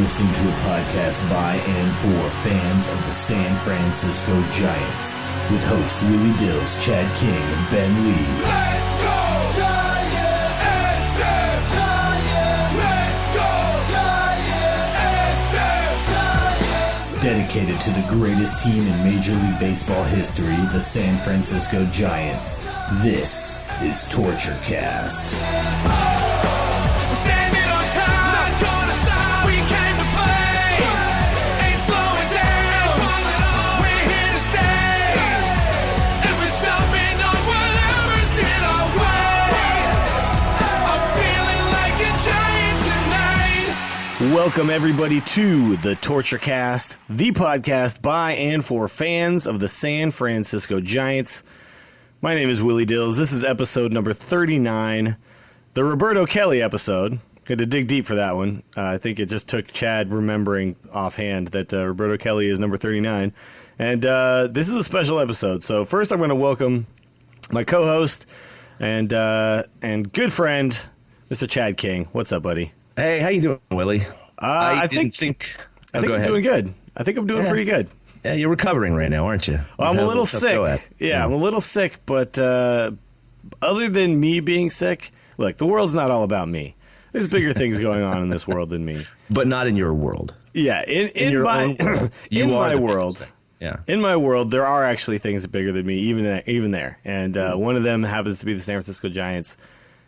listening to a podcast by and for fans of the San Francisco Giants with hosts Willie Dills, Chad King, and Ben Lee. Let's go Giants! SF Giants! Let's go Giants! SF Giants! Dedicated to the greatest team in Major League Baseball history, the San Francisco Giants. This is Torture Cast. Welcome, everybody, to the Torture Cast, the podcast by and for fans of the San Francisco Giants. My name is Willie Dills. This is episode number 39, the Roberto Kelly episode. Had to dig deep for that one. I think it just took Chad remembering offhand that Roberto Kelly is number 39. And this is a special episode. So first I'm going to welcome my co-host and good friend, Mr. Chad King. What's up, buddy? Hey, how you doing, Willie? I think I'm doing good. I think I'm doing pretty good. Yeah, you're recovering right now, aren't you? Well, I'm a little sick. Yeah, I'm a little sick, but other than me being sick, look, the world's not all about me. There's bigger things going on in this world than me. But not in your world. Yeah, in my in my world. Yeah. In my world, there are actually things bigger than me, even there. And one of them happens to be the San Francisco Giants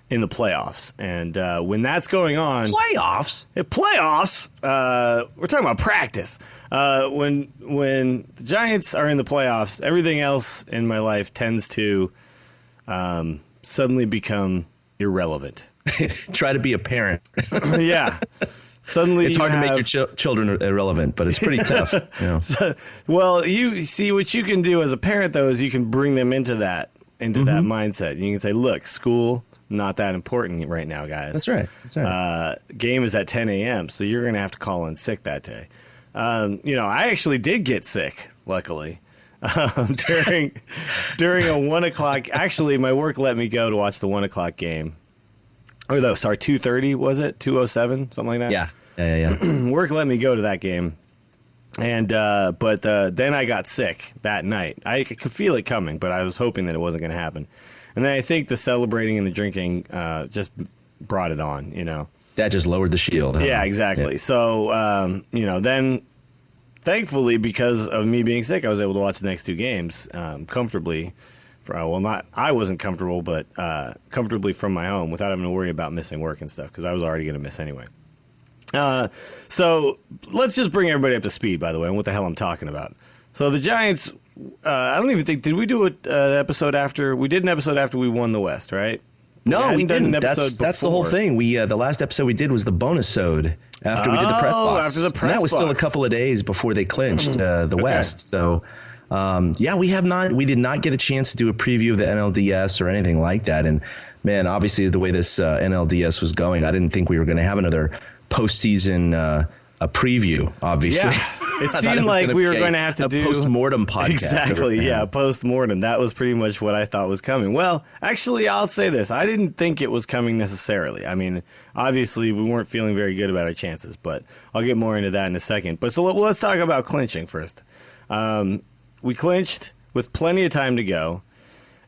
in the playoffs. And when that's going on... Playoffs? Playoffs? We're talking about practice. When the Giants are in the playoffs, everything else in my life tends to suddenly become irrelevant. Try to be a parent. Yeah. Suddenly it's hard to make your children irrelevant, but it's pretty tough. You know. Well, you see, what you can do as a parent, though, is you can bring them into that mindset. You can say, look, school... not that important right now, guys. That's right. Game is at 10 a.m., so you're going to have to call in sick that day. I actually did get sick, luckily, during a 1 o'clock. Actually, my work let me go to watch the 1 o'clock game. Oh, no, sorry, 2:30, was it? 2:07, something like that? Yeah. Work let me go to that game. And but then I got sick that night. I could feel it coming, but I was hoping that it wasn't going to happen. And then I think the celebrating and the drinking just brought it on, you know. That just lowered the shield. Huh? Yeah, exactly. Yeah. So, then thankfully, because of me being sick, I was able to watch the next two games comfortably. I wasn't comfortable, but comfortably from my home without having to worry about missing work and stuff because I was already going to miss anyway. So let's just bring everybody up to speed, by the way, on what the hell I'm talking about. So the Giants... I don't even think, did we do an episode after? We did an episode after we won the West, right? No, we didn't. That's the whole thing. The last episode we did was the bonus-ode after we did the press box. After the press box. And that was still a couple of days before they clinched the West. So, we did not get a chance to do a preview of the NLDS or anything like that. And, man, obviously the way this NLDS was going, I didn't think we were going to have another postseason a preview, obviously. Yeah. It seemed like we were going to have to do a post-mortem podcast. Exactly, yeah, post-mortem. That was pretty much what I thought was coming. Well, actually, I'll say this. I didn't think it was coming necessarily. I mean, obviously, we weren't feeling very good about our chances, but I'll get more into that in a second. But so let's talk about clinching first. We clinched with plenty of time to go,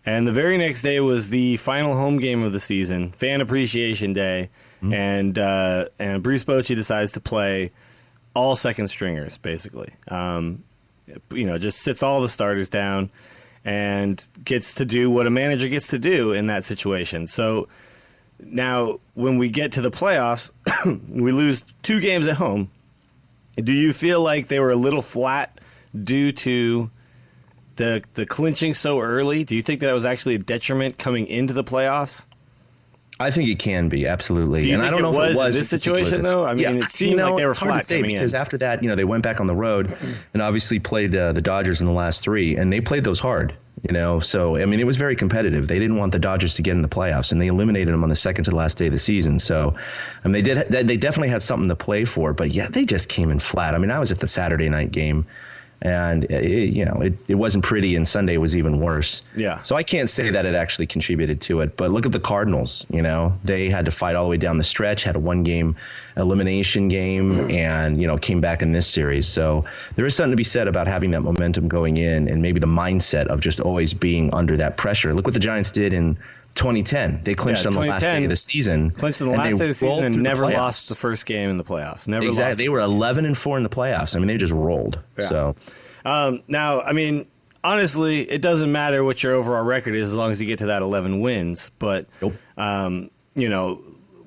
and the very next day was the final home game of the season, Fan Appreciation Day, and Bruce Bochy decides to play all second stringers, basically. Just sits all the starters down and gets to do what a manager gets to do in that situation. So now when we get to the playoffs, we lose 2 games at home. Do you feel like they were a little flat due to the clinching so early? Do you think that was actually a detriment coming into the playoffs? I think it can be, absolutely. And I don't know if it was in this situation, though. I mean, it seemed like they were flat. It's hard to say because after that, they went back on the road and obviously played the Dodgers in the last 3, and they played those hard. So I mean, it was very competitive. They didn't want the Dodgers to get in the playoffs, and they eliminated them on the second to last day of the season. So, I mean, they definitely had something to play for. But yeah, they just came in flat. I mean, I was at the Saturday night game. And it wasn't pretty, and Sunday was even worse. Yeah. So I can't say that it actually contributed to it. But look at the Cardinals. They had to fight all the way down the stretch, had a 1-game elimination game, and came back in this series. So there is something to be said about having that momentum going in, and maybe the mindset of just always being under that pressure. Look what the Giants did in 2010. They clinched on the last day of the season. Clinched on the last day of the season and never lost the first game in the playoffs. Never exactly. lost. They were 11-4 in the playoffs. I mean, they just rolled. Yeah. So now, I mean, honestly, it doesn't matter what your overall record is as long as you get to that 11 wins. But,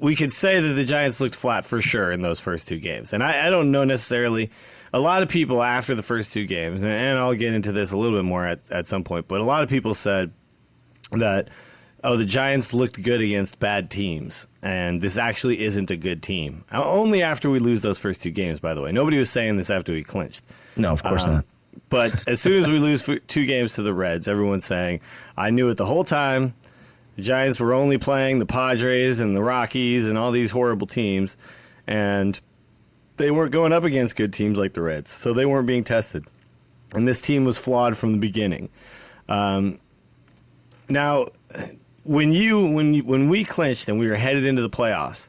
we could say that the Giants looked flat for sure in those first 2 games. And I don't know necessarily. A lot of people after the first 2 games, and I'll get into this a little bit more at some point, but a lot of people said that, the Giants looked good against bad teams, and this actually isn't a good team. Only after we lose those first 2 games, by the way. Nobody was saying this after we clinched. No, of course not. But as soon as we lose 2 games to the Reds, everyone's saying, I knew it the whole time. The Giants were only playing the Padres and the Rockies and all these horrible teams, and they weren't going up against good teams like the Reds, so they weren't being tested. And this team was flawed from the beginning. Now, when we clinched and we were headed into the playoffs,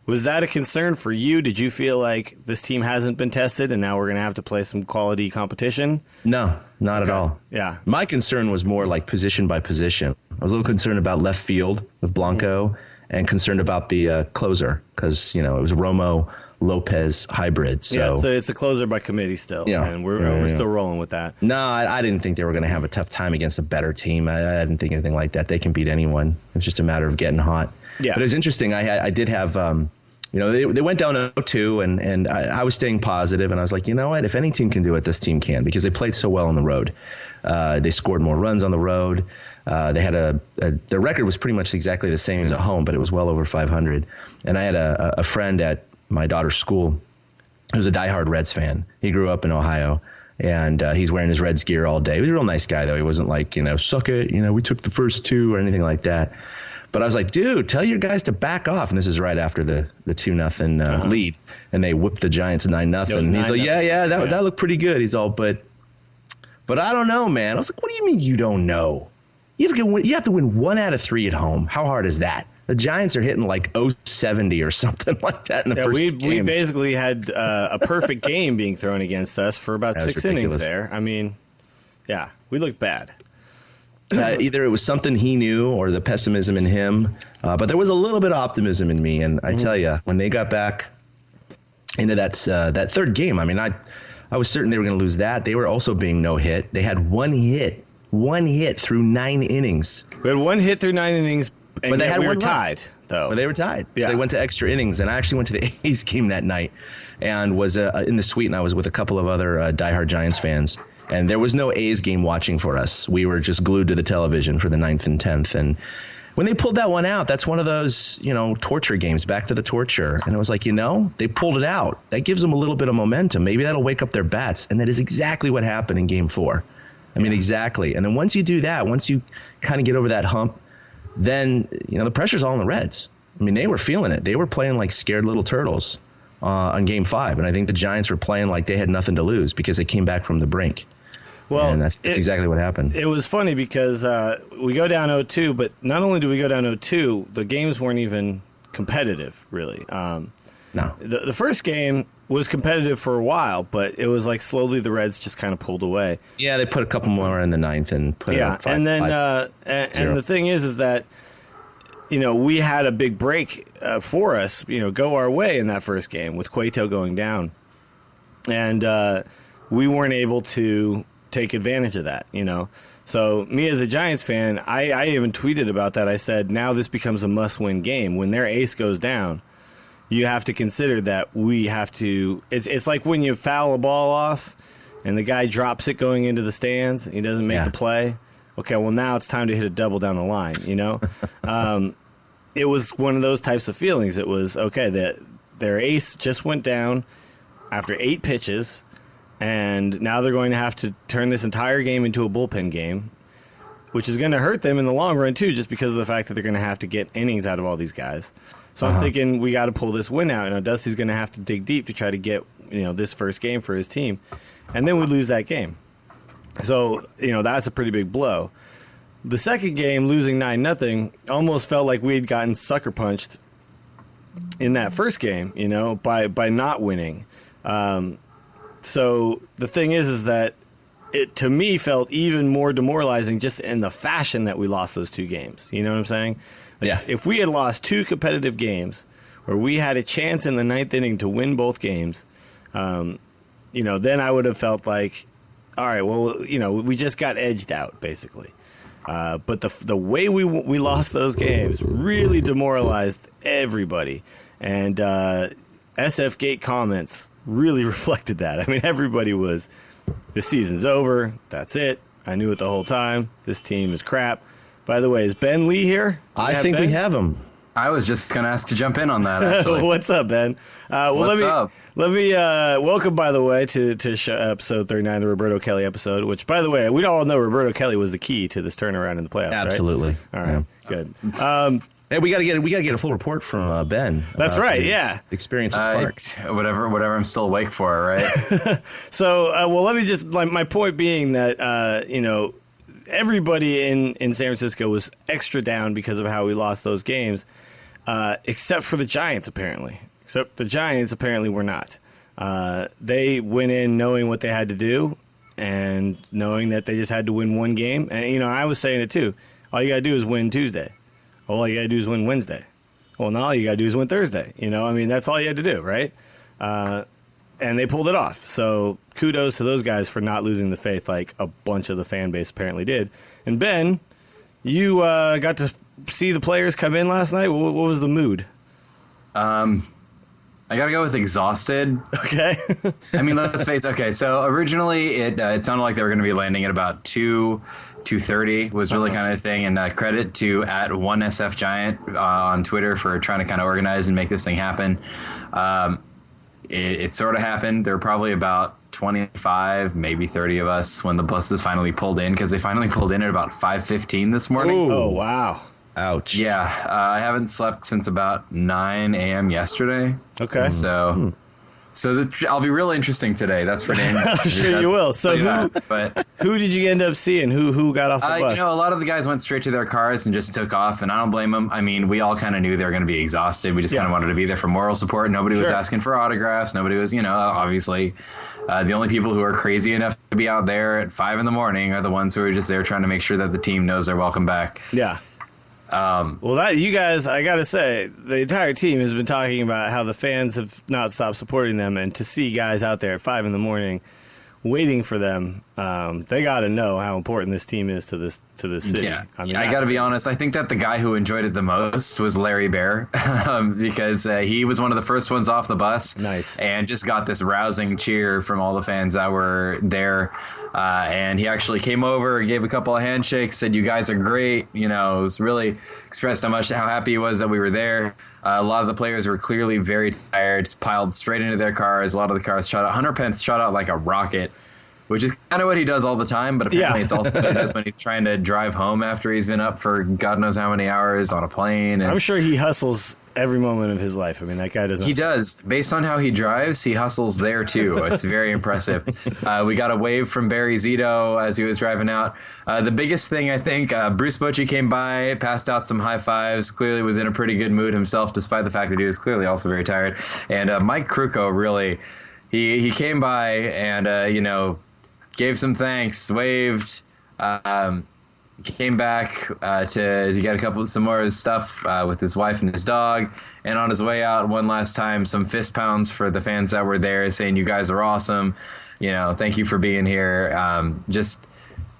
was that a concern for you? Did you feel like this team hasn't been tested and now we're going to have to play some quality competition? No, not at all. Yeah. My concern was more like position by position. I was a little concerned about left field with Blanco and concerned about the closer because, it was Romo Lopez hybrid. So it's the closer by committee still, and we're still rolling with that. No, I didn't think they were going to have a tough time against a better team. I didn't think anything like that. They can beat anyone. It's just a matter of getting hot. Yeah. But it was interesting. I did have, they went down 0-2, and I was staying positive, and I was like, you know what? If any team can do it, this team can, because they played so well on the road. They scored more runs on the road. They had their record was pretty much exactly the same as at home, but it was well over 500. And I had a friend at my daughter's school who was a diehard Reds fan. He grew up in Ohio, and he's wearing his Reds gear all day. He was a real nice guy, though. He wasn't like, suck it, we took the first 2 or anything like that. But I was like, dude, tell your guys to back off. And this is right after the 2-0 lead. And they whipped the Giants 9-0. And he's like, that looked pretty good. He's all, but I don't know, man. I was like, what do you mean you don't know? You have to win 1 out of 3 at home. How hard is that? The Giants are hitting like 070 or something like that in the first games. We basically had a perfect game being thrown against us for about 6 innings there. I mean, we looked bad. Either it was something he knew or the pessimism in him, but there was a little bit of optimism in me. And I tell you, when they got back into that 3rd game, I mean, I was certain they were going to lose that. They were also being no hit. They had one hit through 9 innings. We had 1 hit through 9 innings, but we were tied, though. But they were tied. Yeah. So they went to extra innings, and I actually went to the A's game that night and was in the suite, and I was with a couple of other diehard Giants fans. And there was no A's game watching for us. We were just glued to the television for the 9th and 10th. And when they pulled that one out, that's one of those, torture games, back to the torture. And it was like, they pulled it out. That gives them a little bit of momentum. Maybe that'll wake up their bats. And that is exactly what happened in Game 4. I mean, exactly. And then once you do that, once you kind of get over that hump, then, the pressure's all on the Reds. I mean, they were feeling it. They were playing like scared little turtles on Game 5. And I think the Giants were playing like they had nothing to lose because they came back from the brink. Well, and that's exactly what happened. It was funny because we go down 0-2, but not only do we go down 0-2, the games weren't even competitive, really. No. The first game was competitive for a while, but it was like slowly the Reds just kind of pulled away. Yeah, they put a couple more in the 9th and put it up 5. And then and the thing is that we had a big break for us, go our way in that first game with Cueto going down, and we weren't able to take advantage of that, So me as a Giants fan, I even tweeted about that. I said, now this becomes a must-win game. When their ace goes down, you have to consider that we have to. It's like when you foul a ball off and the guy drops it going into the stands. He doesn't make the play. Okay, well, now it's time to hit a double down the line, It was one of those types of feelings. It was, okay, their ace just went down after 8 pitches, and now they're going to have to turn this entire game into a bullpen game, which is going to hurt them in the long run, too, just because of the fact that they're going to have to get innings out of all these guys. So I'm thinking we got to pull this win out. Dusty's going to have to dig deep to try to get, this first game for his team, and then we lose that game. So that's a pretty big blow. The second game, losing 9-0, almost felt like we had gotten sucker punched in that first game, by not winning. So the thing is that it, to me, felt even more demoralizing just in the fashion that we lost those two games. You know what I'm saying? Yeah. If we had lost two competitive games where we had a chance in the ninth inning to win both games, then I would have felt like, all right, well, we just got edged out, basically. But the way we lost those games really demoralized everybody. And SF Gate comments really reflected that. I mean, everybody was, the season's over. That's it. I knew it the whole time. This team is crap. By the way, is Ben Lee here? I think we have him. I was just going to ask to jump in on that, actually. What's up, Ben? What's up? Let me welcome, by the way, to episode 39, the Roberto Kelly episode, which, by the way, we all know Roberto Kelly was the key to this turnaround in the playoffs, Absolutely. Right? All right, yeah. Good. Hey, we gotta get a full report from Ben. That's right. Yeah. Experience at Parks. Whatever. I'm still awake for, right? So, let me just my point being that everybody in San Francisco was extra down because of how we lost those games, except for the Giants apparently. Except the Giants apparently were not. They went in knowing what they had to do and knowing that they just had to win one game. And I was saying it too. All you gotta do is win Tuesday. All you got to do is win Wednesday. Well, now all you got to do is win Thursday. That's all you had to do, right? And they pulled it off. So kudos to those guys for not losing the faith like a bunch of the fan base apparently did. And Ben, you got to see the players come in last night. What was the mood? I got to go with exhausted. Okay. I mean, let's face it. Okay, so originally it sounded like they were going to be landing at about 2:30 was really kind of the thing. And credit to @1SF Giant on Twitter for trying to kind of organize and make this thing happen. It sort of happened. There were probably about 25, maybe 30 of us when the buses finally pulled in, because they finally pulled in at about 5:15 this morning. Ooh. Oh, wow. Ouch. Yeah, I haven't slept since about 9 a.m. yesterday. Okay. So I'll be real interesting today. That's for damn. I'm sure you will. So who did you end up seeing? Who got off the bus? A lot of the guys went straight to their cars and just took off, and I don't blame them. I mean, we all kind of knew they were going to be exhausted. We just kind of wanted to be there for moral support. Nobody was asking for autographs. Nobody was, obviously. The only people who are crazy enough to be out there at 5 a.m. are the ones who are just there trying to make sure that the team knows they're welcome back. Yeah. That you guys, I gotta say, the entire team has been talking about how the fans have not stopped supporting them, and to see guys out there at 5 a.m. waiting for them, they gotta know how important this team is to this city. Yeah, I gotta be honest. I think that the guy who enjoyed it the most was Larry Bear, because he was one of the first ones off the bus. Nice. And just got this rousing cheer from all the fans that were there. And he actually came over and gave a couple of handshakes, said, "You guys are great." It was really expressed how happy he was that we were there. A lot of the players were clearly very tired, piled straight into their cars. A lot of the cars shot out. Hunter Pence shot out like a rocket, which is kind of what he does all the time, but apparently it's also what he does when he's trying to drive home after he's been up for God knows how many hours on a plane. And I'm sure he hustles every moment of his life. I mean, that guy doesn't. He does. Based on how he drives, he hustles there, too. It's very impressive. We got a wave from Barry Zito as he was driving out. The biggest thing, I think, Bruce Bochy came by, passed out some high fives, clearly was in a pretty good mood himself, despite the fact that he was clearly also very tired. And Mike Krukow really, he came by and, gave some thanks, waved, came back to get some more of his stuff with his wife and his dog, and on his way out one last time, some fist pounds for the fans that were there, saying, "You guys are awesome, thank you for being here." Just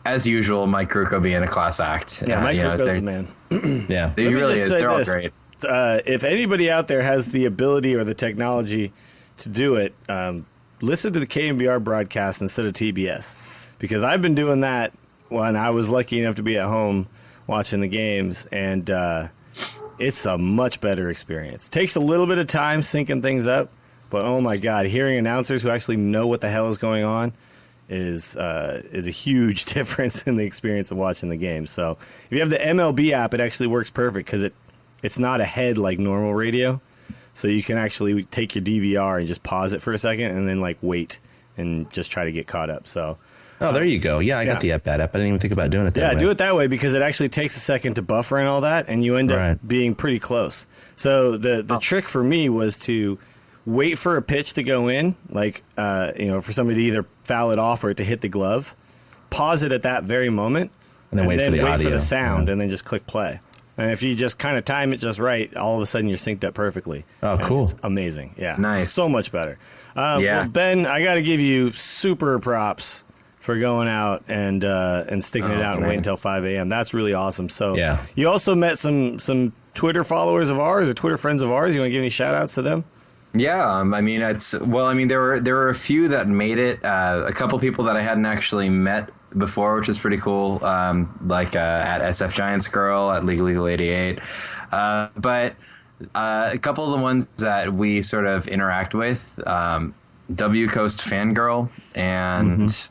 as usual, Mike Krukow being a class act. Yeah, Mike Krukow's the man. Yeah, he really is. They're all great. If anybody out there has the ability or the technology to do it, listen to the KMBR broadcast instead of TBS, because I've been doing that when I was lucky enough to be at home watching the games, and it's a much better experience. Takes a little bit of time syncing things up, but oh my God, hearing announcers who actually know what the hell is going on is a huge difference in the experience of watching the game. So if you have the MLB app, it actually works perfect because it's not ahead like normal radio. So you can actually take your DVR and just pause it for a second and then like wait and just try to get caught up. So. Oh, there you go. Yeah, I got the At-Bat app. I didn't even think about doing it that way. Yeah, do it that way because it actually takes a second to buffer and all that, and you end up being pretty close. So the trick for me was to wait for a pitch to go in, like for somebody to either foul it off or it to hit the glove, pause it at that very moment, and then wait for the sound, and then just click play. And if you just kind of time it just right, all of a sudden you're synced up perfectly. Oh, cool. It's amazing. Yeah. Nice. So much better. Well, Ben, I got to give you super props for going out and sticking it out and waiting until 5 a.m. That's really awesome. So you also met some Twitter followers of ours or Twitter friends of ours. You want to give any shout outs to them? Yeah, there were a few that made it. A couple people that I hadn't actually met before, which is pretty cool. At SF Giants Girl, at Legal 88. But a couple of the ones that we sort of interact with, W Coast Fangirl and.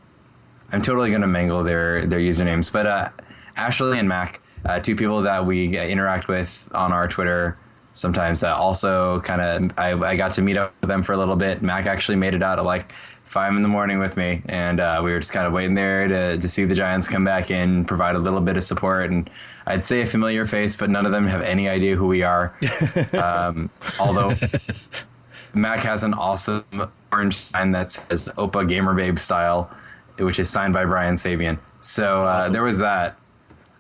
I'm totally going to mangle their usernames, but Ashley and Mac, two people that we interact with on our Twitter sometimes. Also, kind of, I got to meet up with them for a little bit. Mac actually made it out at like 5 a.m. with me, and we were just kind of waiting there to see the Giants come back in, provide a little bit of support. And I'd say a familiar face, but none of them have any idea who we are. Although Mac has an awesome orange sign that says Opa Gamer Babe Style, which is signed by Brian Sabian. So there was that.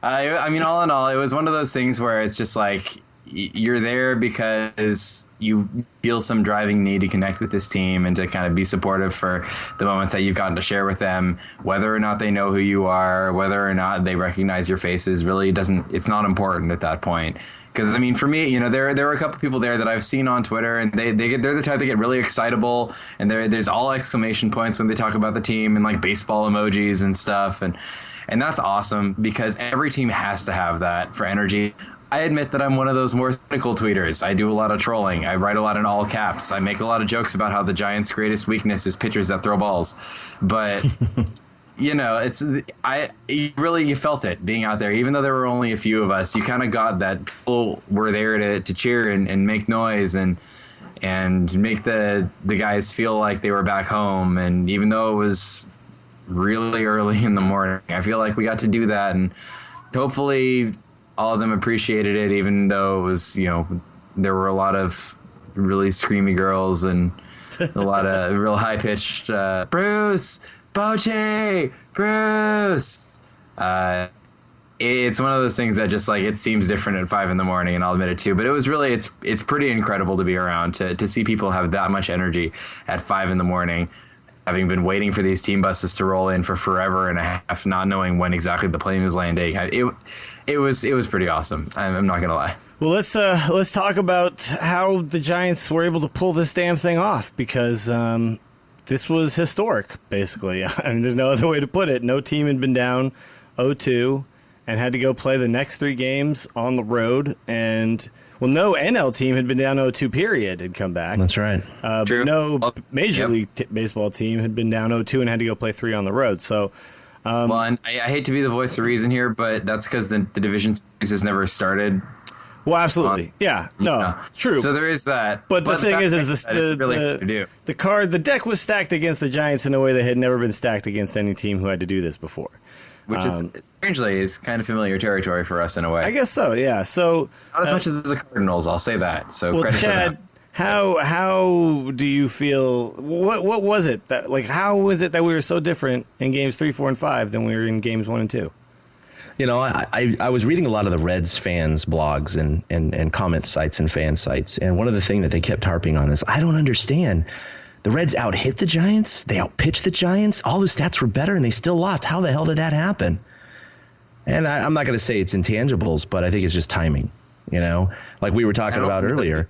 I mean, all in all, it was one of those things where it's just like you're there because you feel some driving need to connect with this team and to kind of be supportive for the moments that you've gotten to share with them. Whether or not they know who you are, whether or not they recognize your faces, really it's not important at that point. Because, I mean, for me, there were a couple people there that I've seen on Twitter, and they're the type that get really excitable, and there's all exclamation points when they talk about the team and, like, baseball emojis and stuff. And that's awesome because every team has to have that for energy. I admit that I'm one of those more cynical tweeters. I do a lot of trolling. I write a lot in all caps. I make a lot of jokes about how the Giants' greatest weakness is pitchers that throw balls. But... you felt it being out there, even though there were only a few of us. You kind of got that people were there to cheer and make noise and make the guys feel like they were back home. And even though it was really early in the morning, I feel like we got to do that, and hopefully all of them appreciated it, even though it was, there were a lot of really screamy girls and a lot of real high pitched Bruce, Bochy, Bruce. It's one of those things that just like it seems different at 5 a.m, and I'll admit it too. But it was really it's pretty incredible to be around to see people have that much energy at 5 a.m, having been waiting for these team buses to roll in for forever and a half, not knowing when exactly the plane was landing. It was pretty awesome. I'm not gonna lie. Well, let's talk about how the Giants were able to pull this damn thing off because. This was historic, basically. I mean, there's no other way to put it. No team had been down 0-2 and had to go play the next 3 games on the road. And, well, no NL team had been down 0-2, period, and come back. That's right. But no Major League Baseball team had been down 0-2 and had to go play 3 on the road. So, well, and I hate to be the voice of reason here, but that's because the division series has never started. Well, absolutely. True. So there is that. But the thing is the deck was stacked against the Giants in a way that had never been stacked against any team who had to do this before. Which is strangely is kind of familiar territory for us in a way. I guess so, yeah. So not as much as the Cardinals, I'll say that. So well, credit Chad, for that. How do you feel? What was it that how was it that we were so different in games 3, 4, and 5 than we were in games 1 and 2? I was reading a lot of the Reds fans blogs and comment sites and fan sites. And one of the things that they kept harping on is, I don't understand. The Reds out-hit the Giants. They out-pitched the Giants. All the stats were better and they still lost. How the hell did that happen? And I'm not going to say it's intangibles, but I think it's just timing, like we were talking about earlier.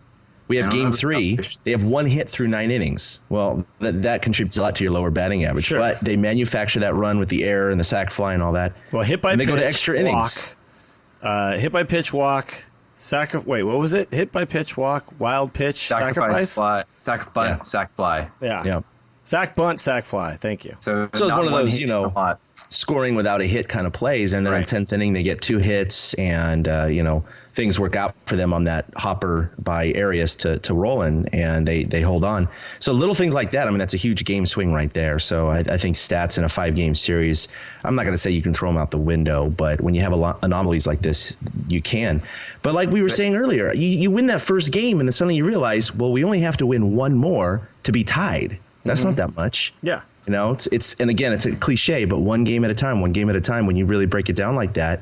We have game 3. They have 1 hit through 9 innings. Well, that contributes a lot to your lower batting average. Sure. But they manufacture that run with the error and the sac fly and all that. Well, hit by and pitch, they go to extra innings. Hit by pitch, walk, wait, what was it? Hit by pitch, walk, wild pitch, sacrifice? Fly, sac bunt, sac fly. Yeah. Sac bunt, sac fly. Thank you. So it's one of those, scoring without a hit kind of plays. And then in 10th inning, they get 2 hits and, things work out for them on that hopper by Arias to Roland, and they hold on. So little things like that, I mean, that's a huge game swing right there. So I think stats in a 5-game series, I'm not going to say you can throw them out the window, but when you have anomalies like this, you can. But like we were saying earlier, you win that first game, and then suddenly you realize, well, we only have to win one more to be tied. That's not that much. Yeah. You know, it's and again, it's a cliche, but one game at a time, when you really break it down like that,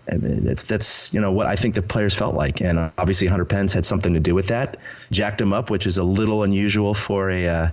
that's what I think the players felt like. And obviously Hunter Pence had something to do with that. Jacked him up, which is a little unusual for a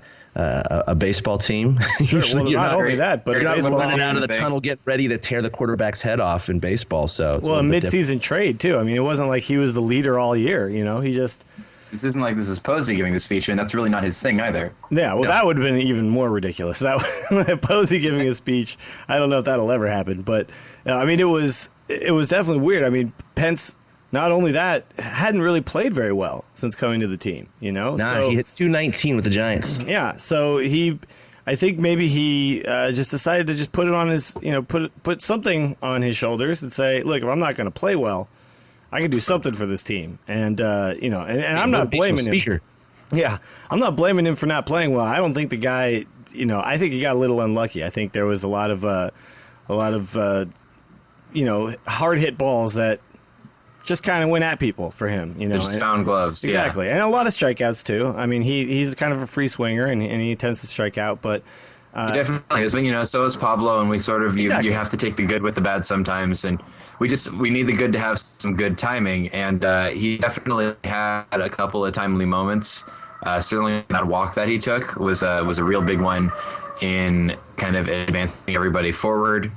baseball team. Sure, Usually well, you're not not only that, but you're not baseball running team, out of the tunnel getting ready to tear the quarterback's head off in baseball. So it's a mid-season trade too. I mean, it wasn't like he was the leader all year. He just. This isn't like this is Posey giving the speech, and that's really not his thing either. Yeah, well, that would have been even more ridiculous. That Posey giving a speech, I don't know if that'll ever happen. But I mean, it was definitely weird. I mean, Pence, not only that, hadn't really played very well since coming to the team. He hit 219 with the Giants. Yeah, so I think maybe he just decided to just put it on his, put something on his shoulders and say, look, if I'm not going to play well, I can do something for this team, and and I'm not blaming him. Yeah, I'm not blaming him for not playing well. I don't think the guy, I think he got a little unlucky. I think there was a lot of hard hit balls that just kind of went at people for him. Just found gloves. Exactly, and a lot of strikeouts too. I mean, he's kind of a free swinger, and he tends to strike out, but. He definitely is, but so is Pablo, and we sort of you have to take the good with the bad sometimes, and we need the good to have some good timing, and he definitely had a couple of timely moments. Certainly that walk that he took was a real big one in kind of advancing everybody forward.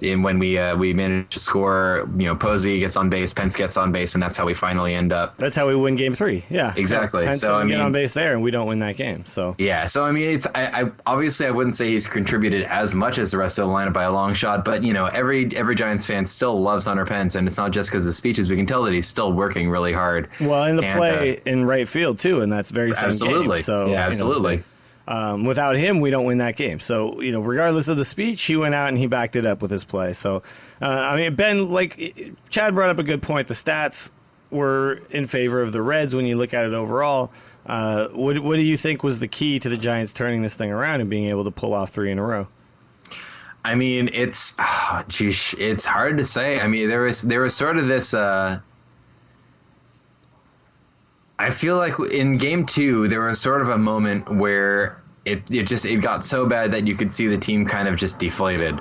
And when we managed to score, Posey gets on base, Pence gets on base, and that's how we finally end up. That's how we win Game 3. Yeah, exactly. Pence doesn't get on base there, and we don't win that game. So yeah, so I mean, I obviously I wouldn't say he's contributed as much as the rest of the lineup by a long shot, but every Giants fan still loves Hunter Pence, and it's not just because of the speeches. We can tell that he's still working really hard. Well, in the play in right field too, and that's very same absolutely. Game. So yeah, absolutely. Without him, we don't win that game. So, regardless of the speech, he went out and he backed it up with his play. So, I mean, Ben, like Chad brought up a good point. The stats were in favor of the Reds when you look at it overall. What do you think was the key to the Giants turning this thing around and being able to pull off 3 in a row? I mean, it's hard to say. I mean, there was sort of this. I feel like in Game 2 there was sort of a moment where it got so bad that you could see the team kind of just deflated,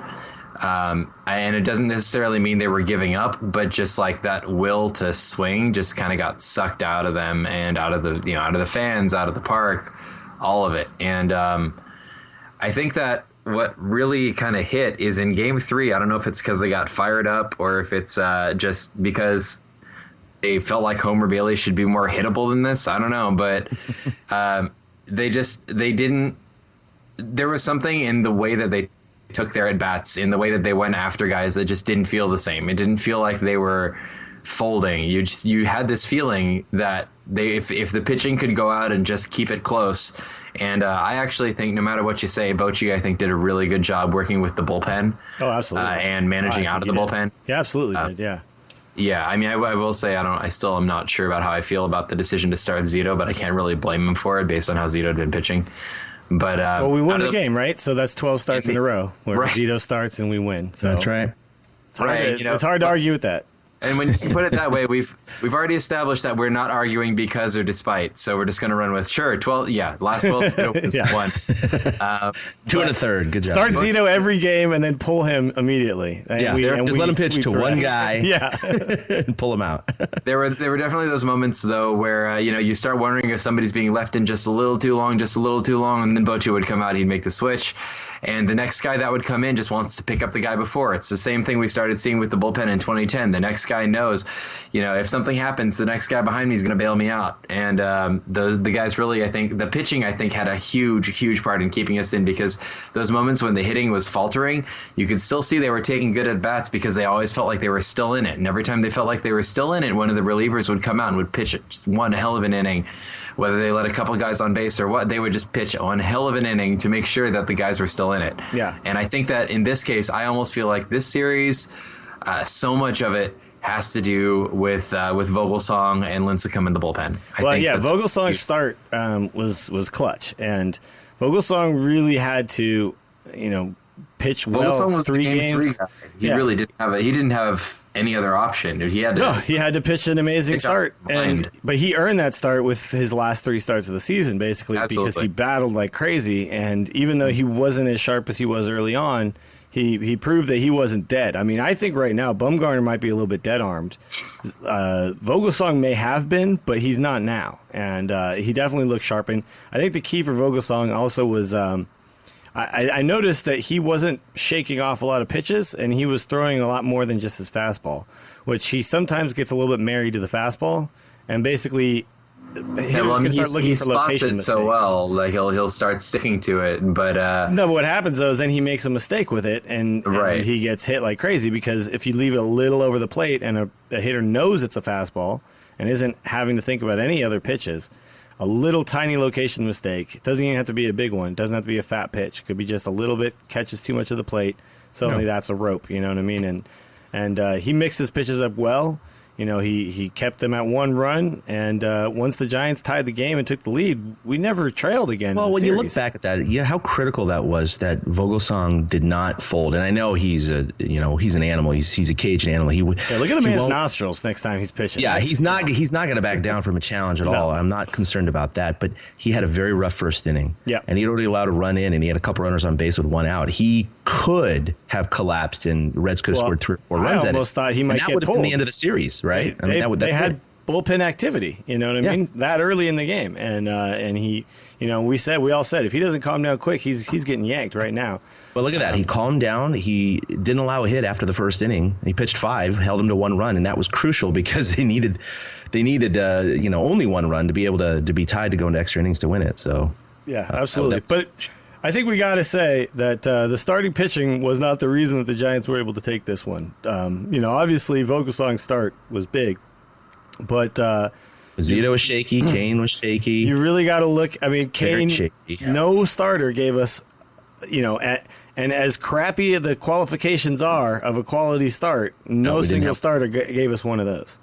and it doesn't necessarily mean they were giving up, but just like that will to swing just kind of got sucked out of them and out of the fans, out of the park, all of it. And I think that what really kind of hit is in Game 3. I don't know if it's because they got fired up or if it's just because they felt like Homer Bailey should be more hittable than this. I don't know, but they didn't. There was something in the way that they took their at bats, in the way that they went after guys, that just didn't feel the same. It didn't feel like they were folding. You had this feeling that if the pitching could go out and just keep it close. And I actually think no matter what you say, Bochy, I think, did a really good job working with the bullpen. Oh, absolutely. And managing out of the bullpen. Yeah, absolutely did. Yeah. Yeah, I mean, I will say I still am not sure about how I feel about the decision to start Zito, but I can't really blame him for it based on how Zito had been pitching. But well, we won the game, right? So that's 12 starts in a row where right. Zito starts and we win. So that's right. It's hard to argue with that. And when you put it that way, we've already established that we're not arguing because or despite. So we're just going to run with 12. Yeah, last 12 yeah. 1. 2 1/3. Good job. Start Zito every game and then pull him immediately. And just let him pitch to one guy. Yeah, and pull him out. There were definitely those moments though where you start wondering if somebody's being left in just a little too long, and then Bochy would come out, he'd make the switch. And the next guy that would come in just wants to pick up the guy before. It's the same thing we started seeing with the bullpen in 2010. The next guy knows, if something happens, the next guy behind me is going to bail me out. And the guys really, I think, the pitching, I think, had a huge, huge part in keeping us in, because those moments when the hitting was faltering, you could still see they were taking good at-bats because they always felt like they were still in it. And every time they felt like they were still in it, one of the relievers would come out and would pitch just one hell of an inning. Whether they let a couple guys on base or what, they would just pitch one hell of an inning to make sure that the guys were still in it. Yeah. And I think that in this case, I almost feel like this series, so much of it has to do with Vogelsong and Lincecum in the bullpen. I think Vogelsong's start was clutch, and Vogelsong really had to, pitch well. Vogelsong was 3 the game games. 3 guy. He really didn't have he didn't have any other option. He had to pitch an amazing start, but he earned that start with his last 3 starts of the season, basically. Absolutely. Because he battled like crazy, and even though he wasn't as sharp as he was early on, he proved that he wasn't dead. I mean, I think right now Bumgarner might be a little bit dead-armed. Vogelsong may have been, but he's not now, and he definitely looks sharpened. I think the key for Vogelsong also was I noticed that he wasn't shaking off a lot of pitches, and he was throwing a lot more than just his fastball, which he sometimes gets a little bit married to the fastball, and basically he spots it so well, like he'll start sticking to it. But no, but what happens though is then he makes a mistake with it, and he gets hit like crazy, because if you leave it a little over the plate and a hitter knows it's a fastball and isn't having to think about any other pitches, a little tiny location mistake, it doesn't even have to be a big one, it doesn't have to be a fat pitch, it could be just a little bit, catches too much of the plate, suddenly that's a rope, you know what I mean? And he mixed his pitches up well. He kept them at 1 run, and once the Giants tied the game and took the lead, we never trailed again. Well, when you look back at that, how critical that was that Vogelsong did not fold. And I know he's an animal. He's a caged animal. Look at the man's nostrils next time he's pitching. Yeah, he's not going to back down from a challenge at all. I'm not concerned about that. But he had a very rough first inning. Yeah, and he had already allowed a run in, and he had a couple runners on base with 1 out. He could have collapsed, and Reds could have scored 3 or 4 runs. I almost thought he might get pulled. That would have been the end of the series, right? They had bullpen activity, you know what I mean? That early in the game, and he, we all said if he doesn't calm down quick, he's getting yanked right now. But look at that, he calmed down. He didn't allow a hit after the first inning. He pitched 5, held him to 1 run, and that was crucial because they needed only 1 run to be able to be tied to go into extra innings to win it. So yeah, absolutely. But I think we got to say that the starting pitching was not the reason that the Giants were able to take this one. Obviously Vogelsong's start was big, but Zito was shaky, Kane was shaky. You really got to look. I mean, Kane, no starter gave us, and as crappy the qualifications are of a quality start, no single starter gave us one of those.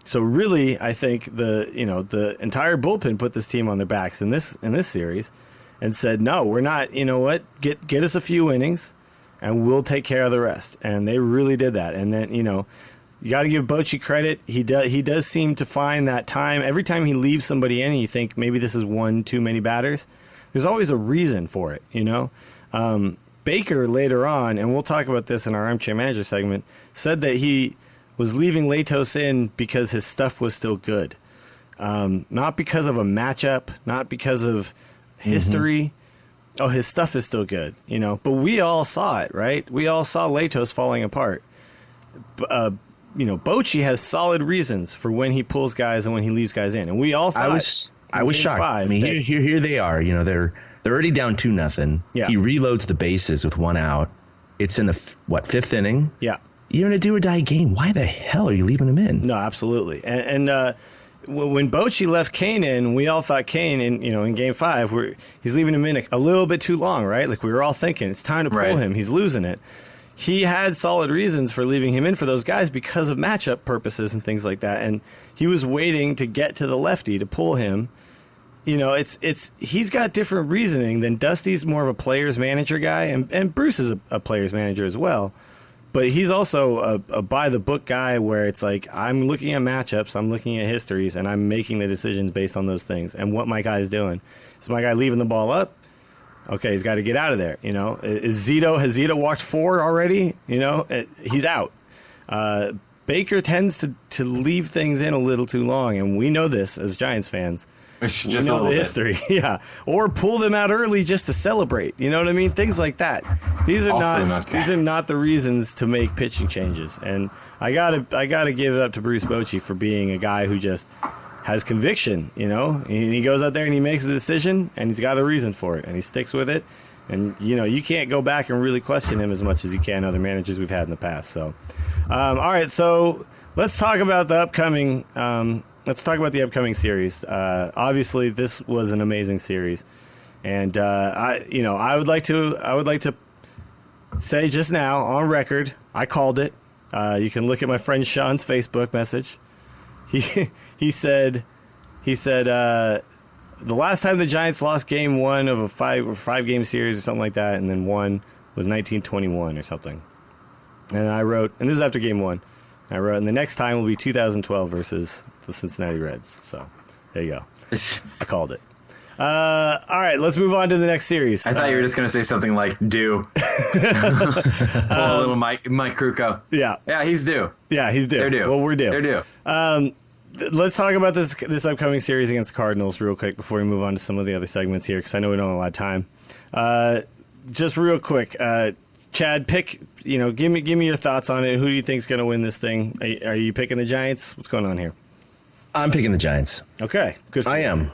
So really, I think the entire bullpen put this team on their backs in this series, and said, no, we're not. You know what? Get us a few innings, and we'll take care of the rest. And they really did that. And then you got to give Bochy credit. He does seem to find that time. Every time he leaves somebody in, and you think maybe this is one too many batters. There's always a reason for it. Baker later on, and we'll talk about this in our Armchair Manager segment, said that he was leaving Latos in because his stuff was still good, not because of a matchup, not because of history. Mm-hmm. Oh, his stuff is still good, but we all saw it, right? We all saw Latos falling apart. Bochy has solid reasons for when he pulls guys and when he leaves guys in, and we all thought I was shocked. I mean, here they are. They're already down 2-0. Yeah. He reloads the bases with 1 out. It's in the 5th inning. Yeah, you're in a do or die game. Why the hell are you leaving him in? No, absolutely. And when Bochy left Kane in, we all thought Kane in Game 5, he's leaving him in a little bit too long, right? Like we were all thinking it's time to pull him. He's losing it. He had solid reasons for leaving him in for those guys because of matchup purposes and things like that. And he was waiting to get to the lefty to pull him. He's got different reasoning than Dusty's more of a player's manager guy, and Bruce is a player's manager as well. But he's also a by-the-book guy where it's like, I'm looking at matchups, I'm looking at histories, and I'm making the decisions based on those things and what my guy's doing. Is my guy leaving the ball up? Okay, he's got to get out of there. Has Zito walked 4 already? He's out. Baker tends to leave things in a little too long, and we know this as Giants fans. Just we know the history, yeah. Or pull them out early just to celebrate. You know what I mean? Things like that. These are not the reasons to make pitching changes. And I gotta give it up to Bruce Bochy for being a guy who just has conviction. He goes out there and he makes a decision, and he's got a reason for it, and he sticks with it. And you can't go back and really question him as much as you can other managers we've had in the past. So, all right. So let's talk about the upcoming. Let's talk about the upcoming series. Obviously, this was an amazing series, and I would like to say just now on record, I called it. You can look at my friend Sean's Facebook message. He said the last time the Giants lost game one of a five game series or something like that, and then won, was 1921 or something. And I wrote, and this is after game one. I wrote, and the next time will be 2012 versus the Cincinnati Reds. So there you go. I called it. All right, let's move on to the next series. I thought you were just going to say something like due. Pull a little Mike Krukow. Yeah. Yeah, he's due. Yeah, he's due. They're due. Well, we're due. They're due. Let's talk about this upcoming series against the Cardinals real quick before we move on to some of the other segments here, because I know we don't have a lot of time. Just real quick, Chad, pick. Give me your thoughts on it. Who do you think's going to win this thing? Are you picking the Giants? What's going on here? I'm picking the Giants. Okay, good. For I you.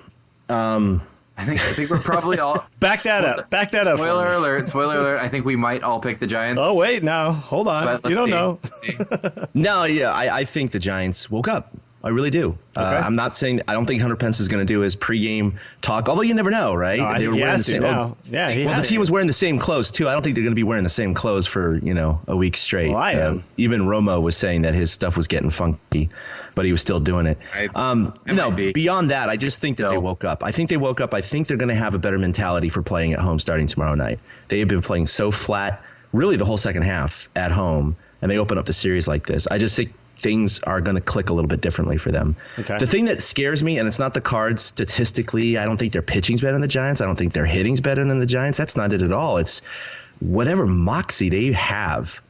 am. I think we're probably all Back that up. Spoiler alert. I think we might all pick the Giants. Oh wait, now hold on. You don't know. Let's see. No, yeah, I think the Giants woke up. I really do. Okay. I'm not saying I don't think Hunter Pence is going to do his pregame talk, although you never know, right? They were wearing the same. Yeah, the team was wearing the same clothes too. I don't think they're going to be wearing the same clothes for a week straight. Well, I am. Even Romo was saying that his stuff was getting funky, but he was still doing it. Beyond that, I just think that they woke up. I think they woke up. I think they're going to have a better mentality for playing at home starting tomorrow night. They have been playing so flat, really the whole second half at home, and they open up the series like this. I just think things are going to click a little bit differently for them. Okay. The thing that scares me, and it's not the Cards statistically, I don't think their pitching's better than the Giants. I don't think their hitting's better than the Giants. That's not it at all. It's whatever moxie they have,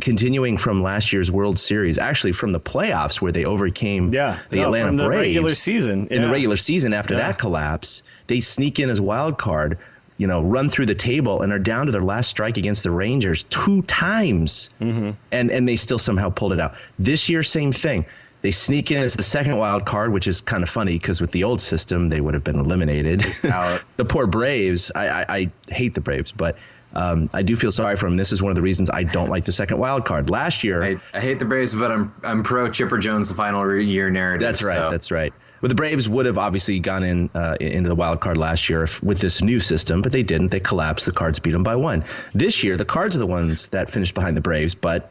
continuing from last year's World Series, actually from the playoffs where they overcame the Atlanta from the Braves. Regular season. In the regular season after that collapse, they sneak in as wild card, run through the table and are down to their last strike against the Rangers 2 times. Mm-hmm. And they still somehow pulled it out. This year, same thing. They sneak in as the second wild card, which is kind of funny because with the old system, they would have been eliminated. The poor Braves. I hate the Braves, but I do feel sorry for them. This is one of the reasons I don't like the second wild card. Last year, I hate the Braves, but I'm pro Chipper Jones the final year narrative. That's right. So. That's right. Well, the Braves would have obviously gone into the wild card last year with this new system, but they didn't. They collapsed. The Cards beat them by 1. This year, the Cards are the ones that finished behind the Braves, but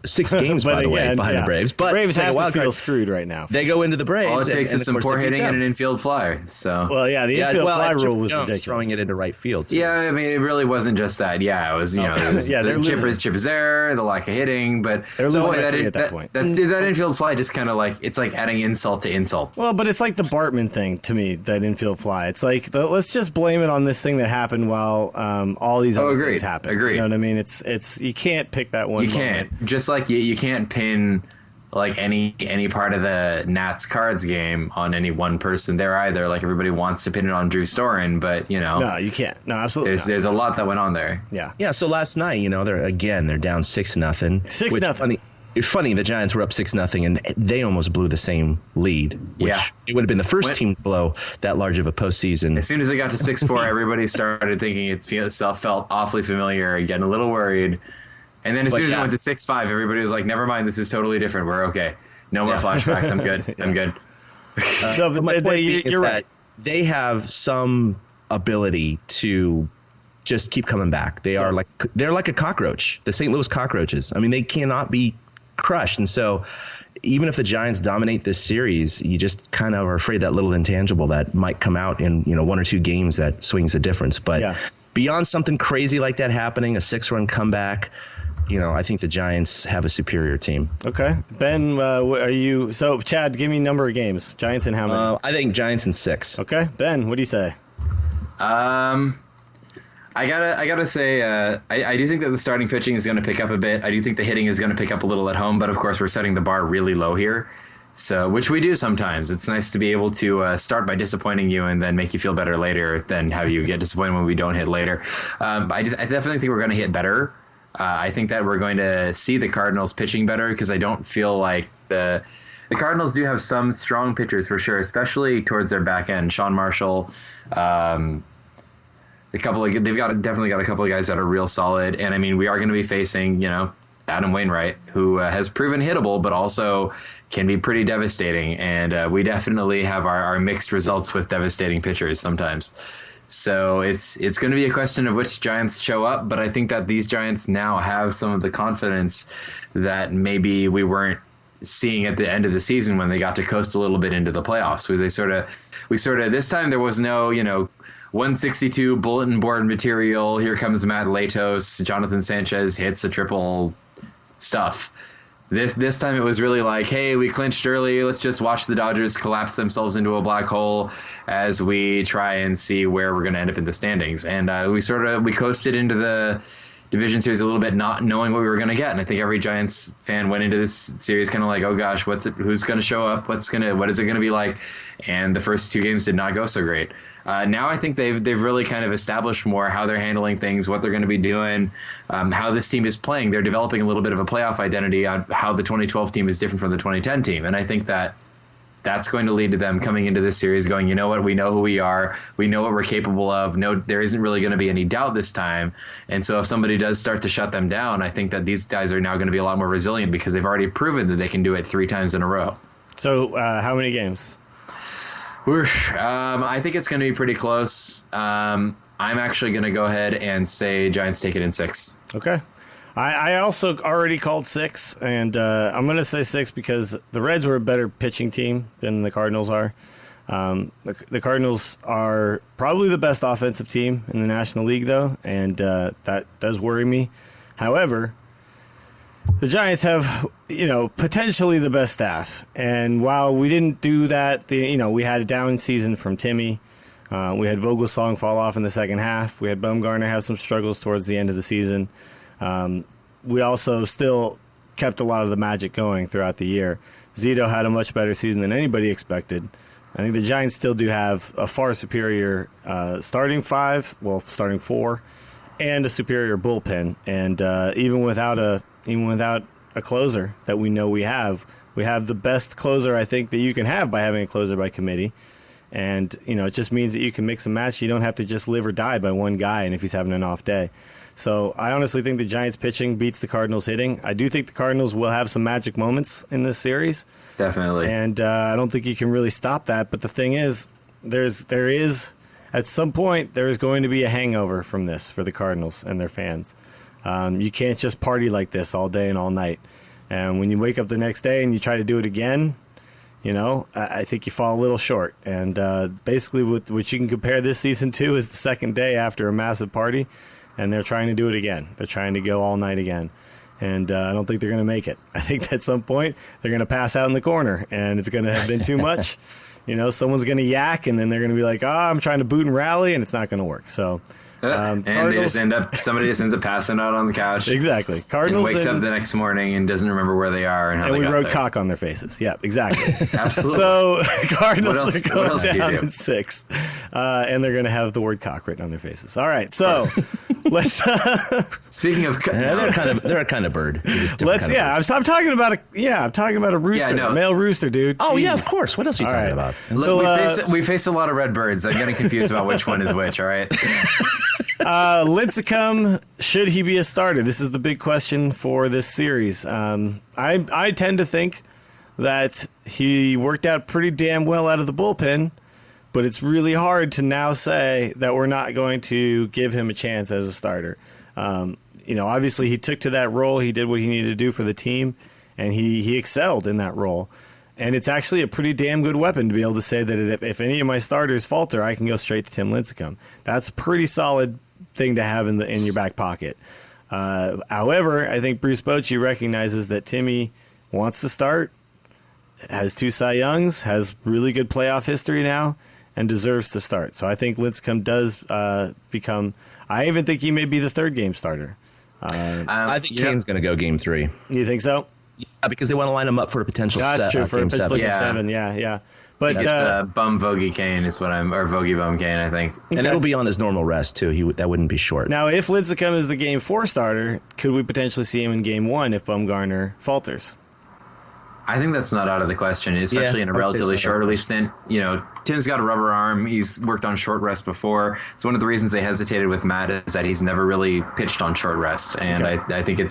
6 games, by the way, behind the Braves. But Braves have to feel screwed right now. They go into the Braves. All it takes is some poor hitting and an infield fly. So the infield fly rule was ridiculous. Throwing it into right field. Too. Yeah, I mean, it really wasn't just that. Yeah, it was, the chipper's error, the lack of hitting, but that infield fly just kind of it's like adding insult to insult. Well, but it's like the Bartman thing to me, that infield fly. It's like, let's just blame it on this thing that happened while all these other things happened. Agreed. You know what I mean? It's you can't pick that one. You can't. Just like you can't pin like any part of the Nats Cards game on any one person there either. Like everybody wants to pin it on Drew Storen, but no, you can't. No, absolutely. There's a lot that went on there. Yeah. So last night, they're down 6-0. 6-0. It's funny. The Giants were up 6-0, and they almost blew the same lead. Which it would have been the first team to blow that large of a postseason. As soon as it got to 6-4, everybody started thinking itself felt awfully familiar and getting a little worried. And then as soon as it went to 6-5, everybody was like, never mind, this is totally different. We're okay. No more flashbacks. I'm good. I'm good. But my point is that they have some ability to just keep coming back. They're like a cockroach, the St. Louis Cockroaches. I mean, they cannot be crushed. And so even if the Giants dominate this series, you just kind of are afraid that little intangible that might come out in 1 or 2 games that swings the difference. But beyond something crazy like that happening, a 6-run comeback, I think the Giants have a superior team. Okay. Ben, are you... So, Chad, give me number of games. Giants in how many? I think Giants in 6. Okay. Ben, what do you say? I gotta say, I do think that the starting pitching is going to pick up a bit. I do think the hitting is going to pick up a little at home, but of course we're setting the bar really low here. So, which we do sometimes. It's nice to be able to start by disappointing you and then make you feel better later than have you get disappointed when we don't hit later. I definitely think we're going to hit better. I think that we're going to see the Cardinals pitching better because I don't feel like the Cardinals do have some strong pitchers for sure, especially towards their back end. Sean Marshall, they've definitely got a couple of guys that are real solid. And I mean, we are going to be facing, Adam Wainwright, who has proven hittable, but also can be pretty devastating. And we definitely have our mixed results with devastating pitchers sometimes. So it's going to be a question of which Giants show up. But I think that these Giants now have some of the confidence that maybe we weren't seeing at the end of the season when they got to coast a little bit into the playoffs. Where we sort of this time there was no, 162 bulletin board material. Here comes Matt Latos. Jonathan Sanchez hits a triple stuff. This time it was really like, hey, we clinched early. Let's just watch the Dodgers collapse themselves into a black hole as we try and see where we're going to end up in the standings. And we coasted into the division series a little bit, not knowing what we were going to get. And I think every Giants fan went into this series kind of like, oh gosh, who's going to show up? What is it going to be like? And the first two games did not go so great. Now I think they've really kind of established more how they're handling things, what they're going to be doing, how this team is playing. They're developing a little bit of a playoff identity on how the 2012 team is different from the 2010 team. And I think that's going to lead to them coming into this series going, you know what, we know who we are. We know what we're capable of. No, there isn't really going to be any doubt this time. And so if somebody does start to shut them down, I think that these guys are now going to be a lot more resilient because they've already proven that they can do it 3 times in a row. So how many games? I think it's going to be pretty close. I'm actually going to go ahead and say Giants take it in 6. Okay. I also already called 6, and I'm going to say 6 because the Reds were a better pitching team than the Cardinals are. The Cardinals are probably the best offensive team in the National League, though, and that does worry me. However, the Giants have, potentially the best staff. And while we didn't do that, we had a down season from Timmy. We had Vogelsong fall off in the second half. We had Bumgarner have some struggles towards the end of the season. We also still kept a lot of the magic going throughout the year. Zito had a much better season than anybody expected. I think the Giants still do have a far superior starting 4, and a superior bullpen. And even without a closer that we know we have the best closer I think that you can have by having a closer by committee. And, it just means that you can mix and match. You don't have to just live or die by one guy and if he's having an off day. So I honestly think the Giants pitching beats the Cardinals hitting. I do think the Cardinals will have some magic moments in this series. Definitely. And I don't think you can really stop that. But the thing is, there is at some point, there is going to be a hangover from this for the Cardinals and their fans. You can't just party like this all day and all night. And when you wake up the next day and you try to do it again, I think you fall a little short. And basically what you can compare this season to is the second day after a massive party, and they're trying to do it again. They're trying to go all night again. And I don't think they're going to make it. I think at some point they're going to pass out in the corner, and it's going to have been too much. Someone's going to yak, and then they're going to be like, I'm trying to boot and rally, and it's not going to work. So and somebody just ends up passing out on the couch. Exactly. Cardinals and wakes up the next morning and doesn't remember where they are and how they got there. And we wrote cock on their faces. Yeah, exactly. Absolutely. So Cardinals are what else going do you down do? in 6, and they're going to have the word cock written on their faces. All right, so let's. Speaking of, they're a kind of bird. I'm talking about a rooster, male rooster, dude. Oh Jeez. yeah, of course. What else are you talking about? Look, we face a lot of red birds. I'm getting confused about which one is which. All right. Lincecum, should he be a starter? This is the big question for this series. I tend to think that he worked out pretty damn well out of the bullpen, but it's really hard to now say that we're not going to give him a chance as a starter. Obviously he took to that role. He did what he needed to do for the team, and he excelled in that role. And it's actually a pretty damn good weapon to be able to say that if any of my starters falter, I can go straight to Tim Lincecum. That's a pretty solid thing to have in your back pocket. However, I think Bruce Bochy recognizes that Timmy wants to start, has 2 Cy Youngs, has really good playoff history now, and deserves to start. So I think Lincecum does become. I even think he may be the 3rd game starter. I think Kane's going to go game 3. You think so? Yeah, because they want to line him up for a potential. That's true for a game potential 7. game 7. Yeah. But it's Bum Vogie Kane is what or Vogie Bum Kane, I think. And it'll be on his normal rest too. That wouldn't be short. Now, if Lincecum is the game 4 starter, could we potentially see him in game 1 if Bumgarner falters? I think that's not out of the question, especially in a relatively short release stint. You know, Tim's got a rubber arm. He's worked on short rest before. It's one of the reasons they hesitated with Matt is that he's never really pitched on short rest. And I think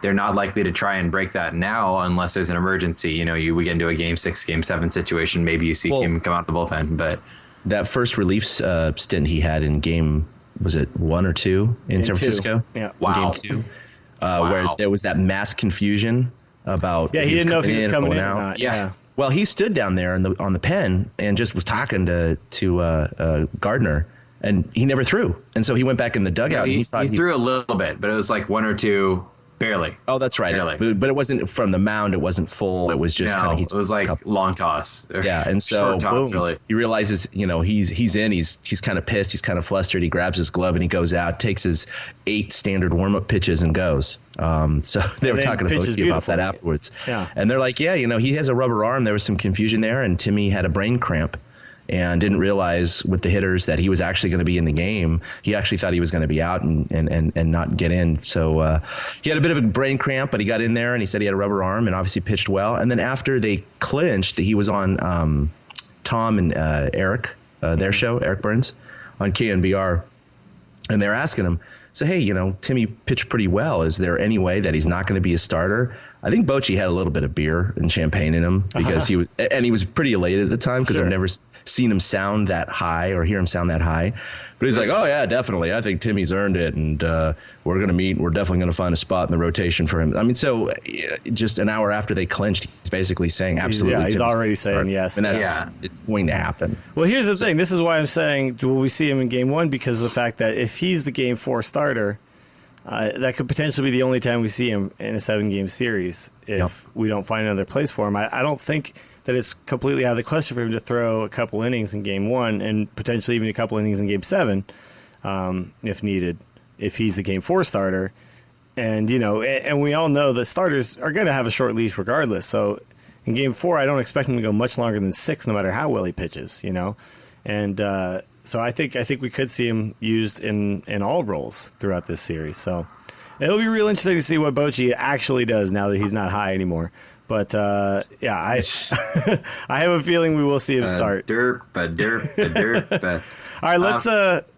they're not likely to try and break that now unless there's an emergency. You know, we get into a game 6, game 7 situation. Maybe you see him come out of the bullpen. But that first relief stint he had in game, was it 1 or 2 in San Francisco? Yeah. Wow. Game 2. Where there was that mass confusion about he didn't know if he was coming in out. or not. Yeah. Well, he stood down there on the pen and just was talking to Gardner, and he never threw. And so he went back in the dugout. He and he threw a little bit, but it was like 1 or 2, barely. Oh, that's right. Barely. But it wasn't from the mound. It wasn't full. It was just kind of. It was like long toss. Yeah, and so short toss, really. He realizes, you know, he's in. He's kind of pissed. He's kind of flustered. He grabs his glove and he goes out, takes his 8 standard warm up pitches and goes. So they were talking to Bochy about that afterwards. Yeah, and they're like, yeah, you know, he has a rubber arm. There was some confusion there, and Timmy had a brain cramp. And didn't realize with the hitters that he was actually going to be in the game. He actually thought he was going to be out and not get in. So he had a bit of a brain cramp, but he got in there and he said he had a rubber arm and obviously pitched well. And then after they clinched, he was on Tom and Eric, their show, Eric Burns, on KNBR. And they're asking him, so, hey, you know, Timmy pitched pretty well. Is there any way that he's not going to be a starter? I think Bochy had a little bit of beer and champagne in him because he was pretty elated at the time because I've never seen him sound that high or hear him sound that high. But he's like, oh, yeah, definitely. I think Timmy's earned it, and we're going to meet. We're definitely going to find a spot in the rotation for him. I mean, so just an hour after they clinched, he's basically saying absolutely. He's already saying yes. And it's going to happen. Well, here's the thing. This is why I'm saying, will we see him in game 1? Because of the fact that if he's the game 4 starter, that could potentially be the only time we see him in a 7-game series if we don't find another place for him. I don't think that it's completely out of the question for him to throw a couple innings in game 1 and potentially even a couple innings in game 7 if needed, if he's the game 4 starter. And, you know, and we all know that starters are going to have a short leash regardless. So in game 4, I don't expect him to go much longer than 6 no matter how well he pitches, you know. And so I think we could see him used in all roles throughout this series. So it'll be real interesting to see what Bochy actually does now that he's not high anymore. But yeah, I I have a feeling we will see him start. All right,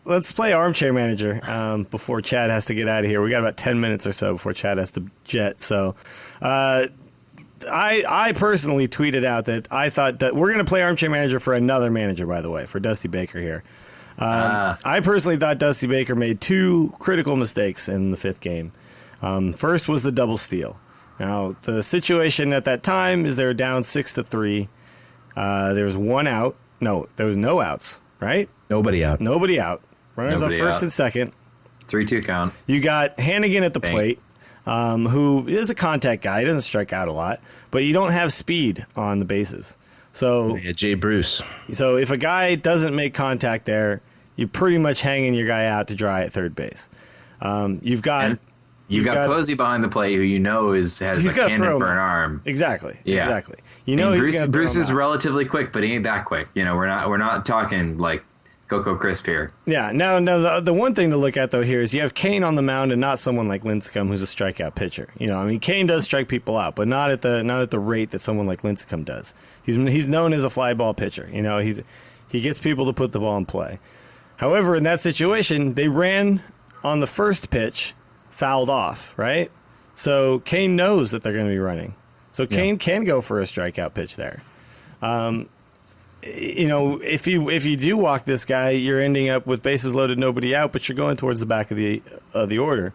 let's play Armchair Manager before Chad has to get out of here. We got about 10 minutes or so before Chad has to jet. So I personally tweeted out that I thought that we're going to play Armchair Manager for another manager, by the way, for Dusty Baker here. I personally thought Dusty Baker made 2 critical mistakes in the 5th game. First was the double steal. Now, the situation at that time is they were down 6-3. There was 1 out. No, there was no outs, right? Nobody out. Runners on first and second. 3-2 count. You got Hannigan at the plate, who is a contact guy. He doesn't strike out a lot, but you don't have speed on the bases. So yeah, Jay Bruce. So if a guy doesn't make contact there, you're pretty much hanging your guy out to dry at third base. You've got Posey behind the plate, who you know has a cannon for an arm. Exactly. Yeah. Exactly. You know, Bruce is relatively quick, but he ain't that quick. You know, we're not talking like Coco Crisp here. Yeah. Now, the one thing to look at though here is you have Kane on the mound and not someone like Lincecum, who's a strikeout pitcher. You know, I mean, Kane does strike people out, but not at the rate that someone like Lincecum does. He's known as a fly ball pitcher. You know, he gets people to put the ball in play. However, in that situation, they ran on the first pitch, fouled off, right? So Kane knows that they're going to be running. So Kane can go for a strikeout pitch there. You know, if you do walk this guy, you're ending up with bases loaded, nobody out, but you're going towards the back of the order.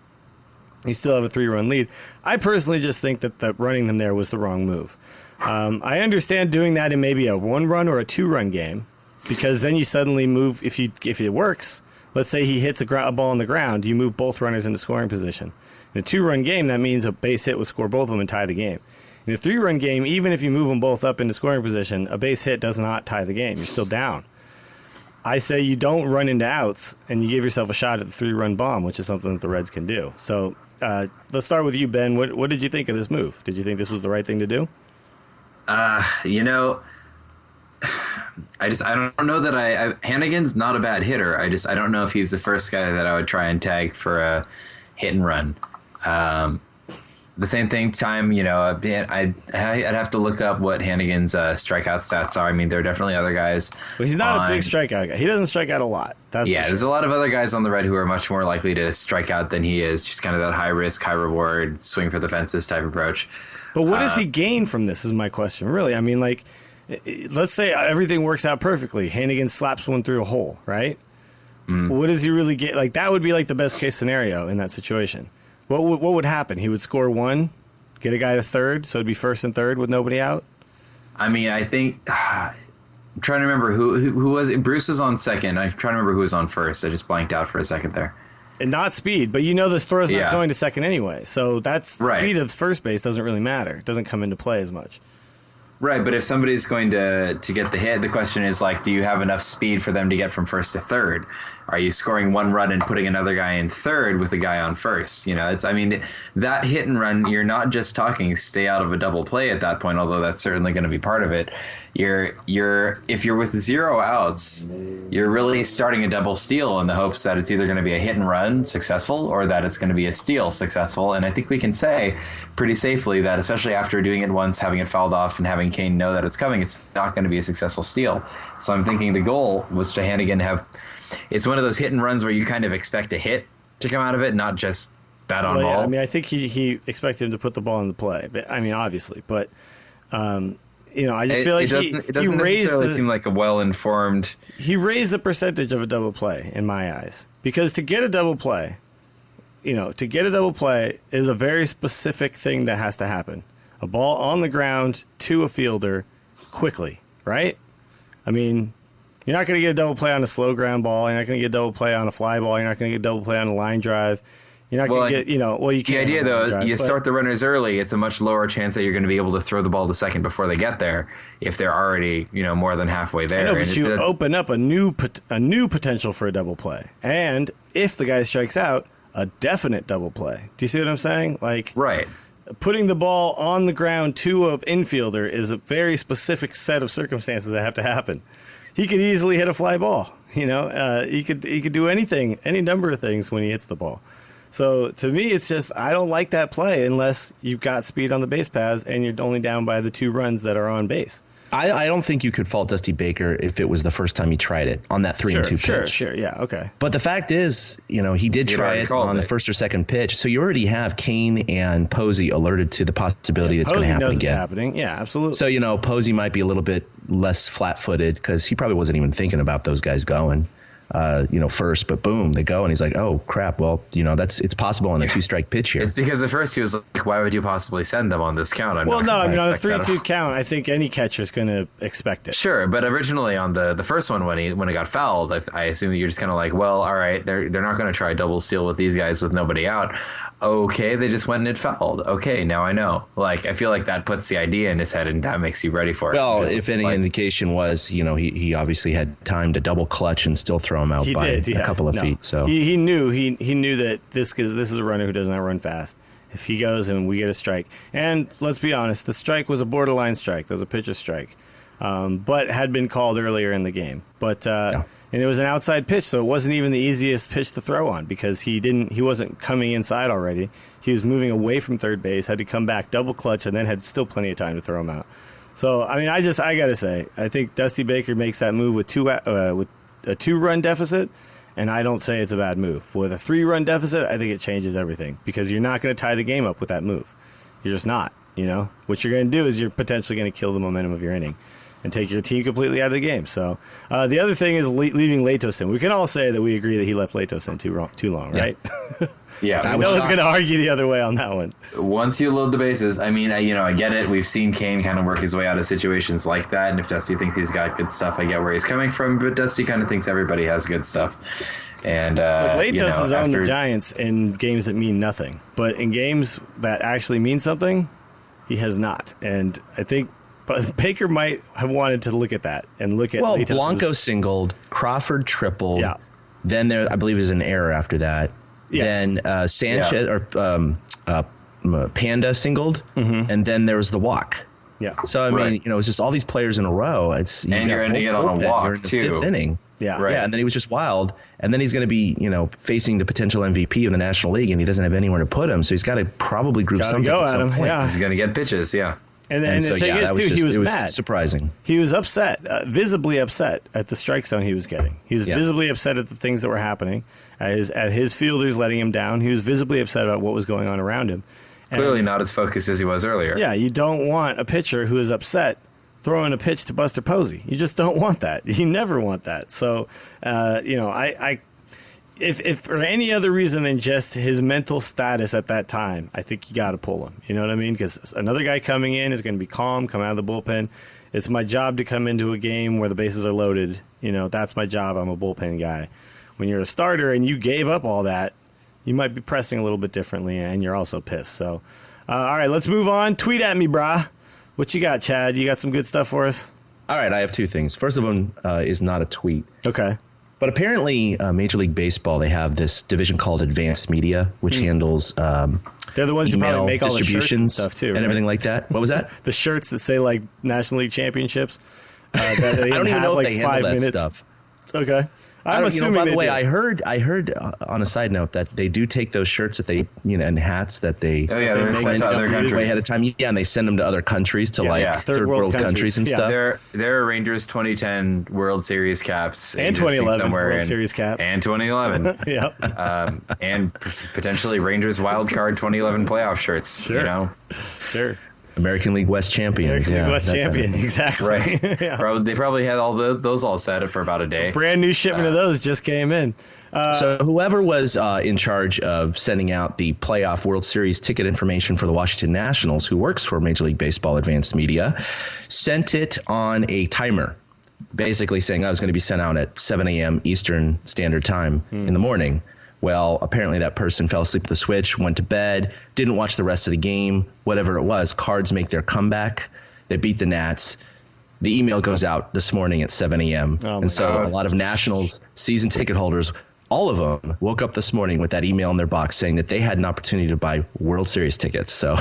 You still have a 3-run lead. I personally just think that running them there was the wrong move. I understand doing that in maybe a 1-run or a 2-run game, because then you suddenly move. If it works, let's say he hits a ball on the ground, you move both runners into scoring position. In a 2-run game, that means a base hit would score both of them and tie the game. In a 3-run game, even if you move them both up into scoring position, a base hit does not tie the game. You're still down. I say you don't run into outs, and you give yourself a shot at the 3-run bomb, which is something that the Reds can do. So let's start with you, Ben. What did you think of this move? Did you think this was the right thing to do? You know, I don't know that Hannigan's not a bad hitter. I don't know if he's the first guy that I would try and tag for a hit and run. the same thing. Time, I'd have to look up what Hannigan's strikeout stats are. I mean, there are definitely other guys. Well, he's not a big strikeout guy. He doesn't strike out a lot. There's a lot of other guys on the Red who are much more likely to strike out than he is. Just kind of that high risk, high reward, swing for the fences type approach. But what does he gain from this is my question, really. I mean, like, let's say everything works out perfectly. Hannigan slaps one through a hole, right? What does he really get? Like, that would be like the best case scenario in that situation. What would happen? He would score one, get a guy to third, so it'd be first and third with nobody out? I mean, I think... I'm trying to remember who was it. Bruce was on second. I'm trying to remember who was on first. I just blanked out for a second there. And not speed, but the throw's not going to second anyway. So that's the speed of first base doesn't really matter. It doesn't come into play as much. Right, but if somebody's going to get the hit, the question is, like, do you have enough speed for them to get from first to third? Are you scoring one run and putting another guy in third with a guy on first? That hit and run, you're not just talking stay out of a double play at that point, although that's certainly going to be part of it. If you're with 0 outs, you're really starting a double steal in the hopes that it's either going to be a hit and run successful or that it's going to be a steal successful. And I think we can say pretty safely that, especially after doing it once, having it fouled off and having Kane know that it's coming, it's not going to be a successful steal. So I'm thinking the goal was to Hannigan have... It's one of those hit and runs where you kind of expect a hit to come out of it, not just bat on ball. Yeah, I mean, I think he expected him to put the ball in the play, but I mean, obviously, but I just feel like it doesn't necessarily seem like a well-informed. He raised the percentage of a double play in my eyes, because to get a double play, is a very specific thing that has to happen. A ball on the ground to a fielder quickly, right? I mean, you're not going to get a double play on a slow ground ball. You're not going to get a double play on a fly ball. You're not going to get a double play on a line drive. You're not going to get, you can't. The idea, though, you start the runners early, it's a much lower chance that you're going to be able to throw the ball to second before they get there if they're already, more than halfway there. I know, but you open up a new potential for a double play. And if the guy strikes out, a definite double play. Do you see what I'm saying? Like, right. Putting the ball on the ground to an infielder is a very specific set of circumstances that have to happen. He could easily hit a fly ball. He could do anything, any number of things when he hits the ball. So to me, it's just I don't like that play unless you've got speed on the base paths and you're only down by the 2 runs that are on base. I don't think you could fault Dusty Baker if it was the first time he tried it on that 3-2 pitch. Sure, yeah, okay. But the fact is, he did try it on the first or second pitch. So you already have Kane and Posey alerted to the possibility it's going to happen again. It's happening. Yeah, absolutely. So, Posey might be a little bit less flat-footed because he probably wasn't even thinking about those guys going. First, but boom, they go, and he's like, "Oh crap!" Well, it's possible on a 2-strike pitch here. It's because at first he was like, "Why would you possibly send them on this count?" On a 3-2 count, I think any catcher's going to expect it. Sure, but originally on the first one when it got fouled, I assume you're just kind of like, "Well, all right, they're not going to try double steal with these guys with nobody out." Okay, they just went and it fouled. Okay, now I know. Like, I feel like that puts the idea in his head, and that makes you ready for it. Well, if any indication was, he obviously had time to double clutch and still throw him out a couple of feet. So he knew that this is a runner who does not run fast. If he goes and we get a strike, and let's be honest, the strike was a borderline strike. That was a pitcher's strike, but had been called earlier in the game. But and it was an outside pitch, so it wasn't even the easiest pitch to throw on because he wasn't coming inside already. He was moving away from third base, had to come back, double clutch, and then had still plenty of time to throw him out. So I mean, I got to say, I think Dusty Baker makes that move with a 2-run deficit, and I don't say it's a bad move. With a 3-run deficit, I think it changes everything because you're not going to tie the game up with that move. You're just not. What you're going to do is you're potentially going to kill the momentum of your inning and take your team completely out of the game. So the other thing is leaving Latos in. We can all say that we agree that he left Latos in too long, right? Yeah, no one's going to argue the other way on that one. Once you load the bases, I mean, I get it. We've seen Kane kind of work his way out of situations like that, and if Dusty thinks he's got good stuff, I get where he's coming from. But Dusty kind of thinks everybody has good stuff. And Latos has owned the Giants in games that mean nothing, but in games that actually mean something, he has not. And I think. But Baker might have wanted to look at that and look at. Well, Blanco singled, Crawford tripled. Yeah. Then there, I believe, is an error after that. Yes. Then Sanchez or Panda singled, and then there was the walk. Yeah. So I mean, it's just all these players in a row. It's and you're ending it on a walk too. 5th inning. Yeah. Right. Yeah, and then he was just wild. And then he's going to be, facing the potential MVP of the National League, and he doesn't have anywhere to put him. So he's got to probably group Gotta something go at at some him, point. yeah. He's going to get pitches, yeah. And so, the thing yeah, is, too, he was mad. surprising. He was upset, visibly upset at the strike zone he was getting. He was visibly upset at the things that were happening, at his fielders letting him down. He was visibly upset about what was going on around him. Clearly not as focused as he was earlier. Yeah, you don't want a pitcher who is upset throwing a pitch to Buster Posey. You just don't want that. You never want that. So, if for any other reason than just his mental status at that time, I think you got to pull him. You know what I mean? Because another guy coming in is going to be calm, come out of the bullpen. It's my job to come into a game where the bases are loaded. That's my job. I'm a bullpen guy. When you're a starter and you gave up all that, you might be pressing a little bit differently, and you're also pissed. So, all right, let's move on. Tweet at me, brah. What you got, Chad? You got some good stuff for us? All right, I have two things. First of them is not a tweet. Okay. But apparently, Major League Baseball, they have this division called Advanced Media, which handles they're the ones who email probably make all the shirts and distributions stuff, too. and right? everything like that. What was that? The shirts that say, like, National League Championships. That they I don't even have, know if like, they handle 5 that minutes. stuff. Okay. I'm assuming by they the way, do. I heard on a side note that they do take those shirts that they, and hats that they Oh, yeah, they're make sent to them other way countries. way ahead of time. Yeah, and they send them to other countries to Yeah. third world countries and Yeah. stuff. There are Rangers 2010 World Series caps And existing 2011 somewhere World Series caps. and 2011, Yep. and potentially Rangers wild card 2011 playoff shirts. Sure. Sure. American League West champions. American League yeah, West that kind of champion. thing. Exactly. Right. Yeah. They probably had those all set for about a day. Brand new shipment of those just came in. So whoever was in charge of sending out the playoff World Series ticket information for the Washington Nationals, who works for Major League Baseball Advanced Media, sent it on a timer, basically saying I was going to be sent out at 7 a.m. Eastern Standard Time in the morning. Well, apparently that person fell asleep at the switch, went to bed, didn't watch the rest of the game, whatever it was. Cards make their comeback. They beat the Nats. The email goes out this morning at 7 a.m. Oh, and so God. a lot of Nationals season ticket holders, all of them, woke up this morning with that email in their box saying that they had an opportunity to buy World Series tickets. So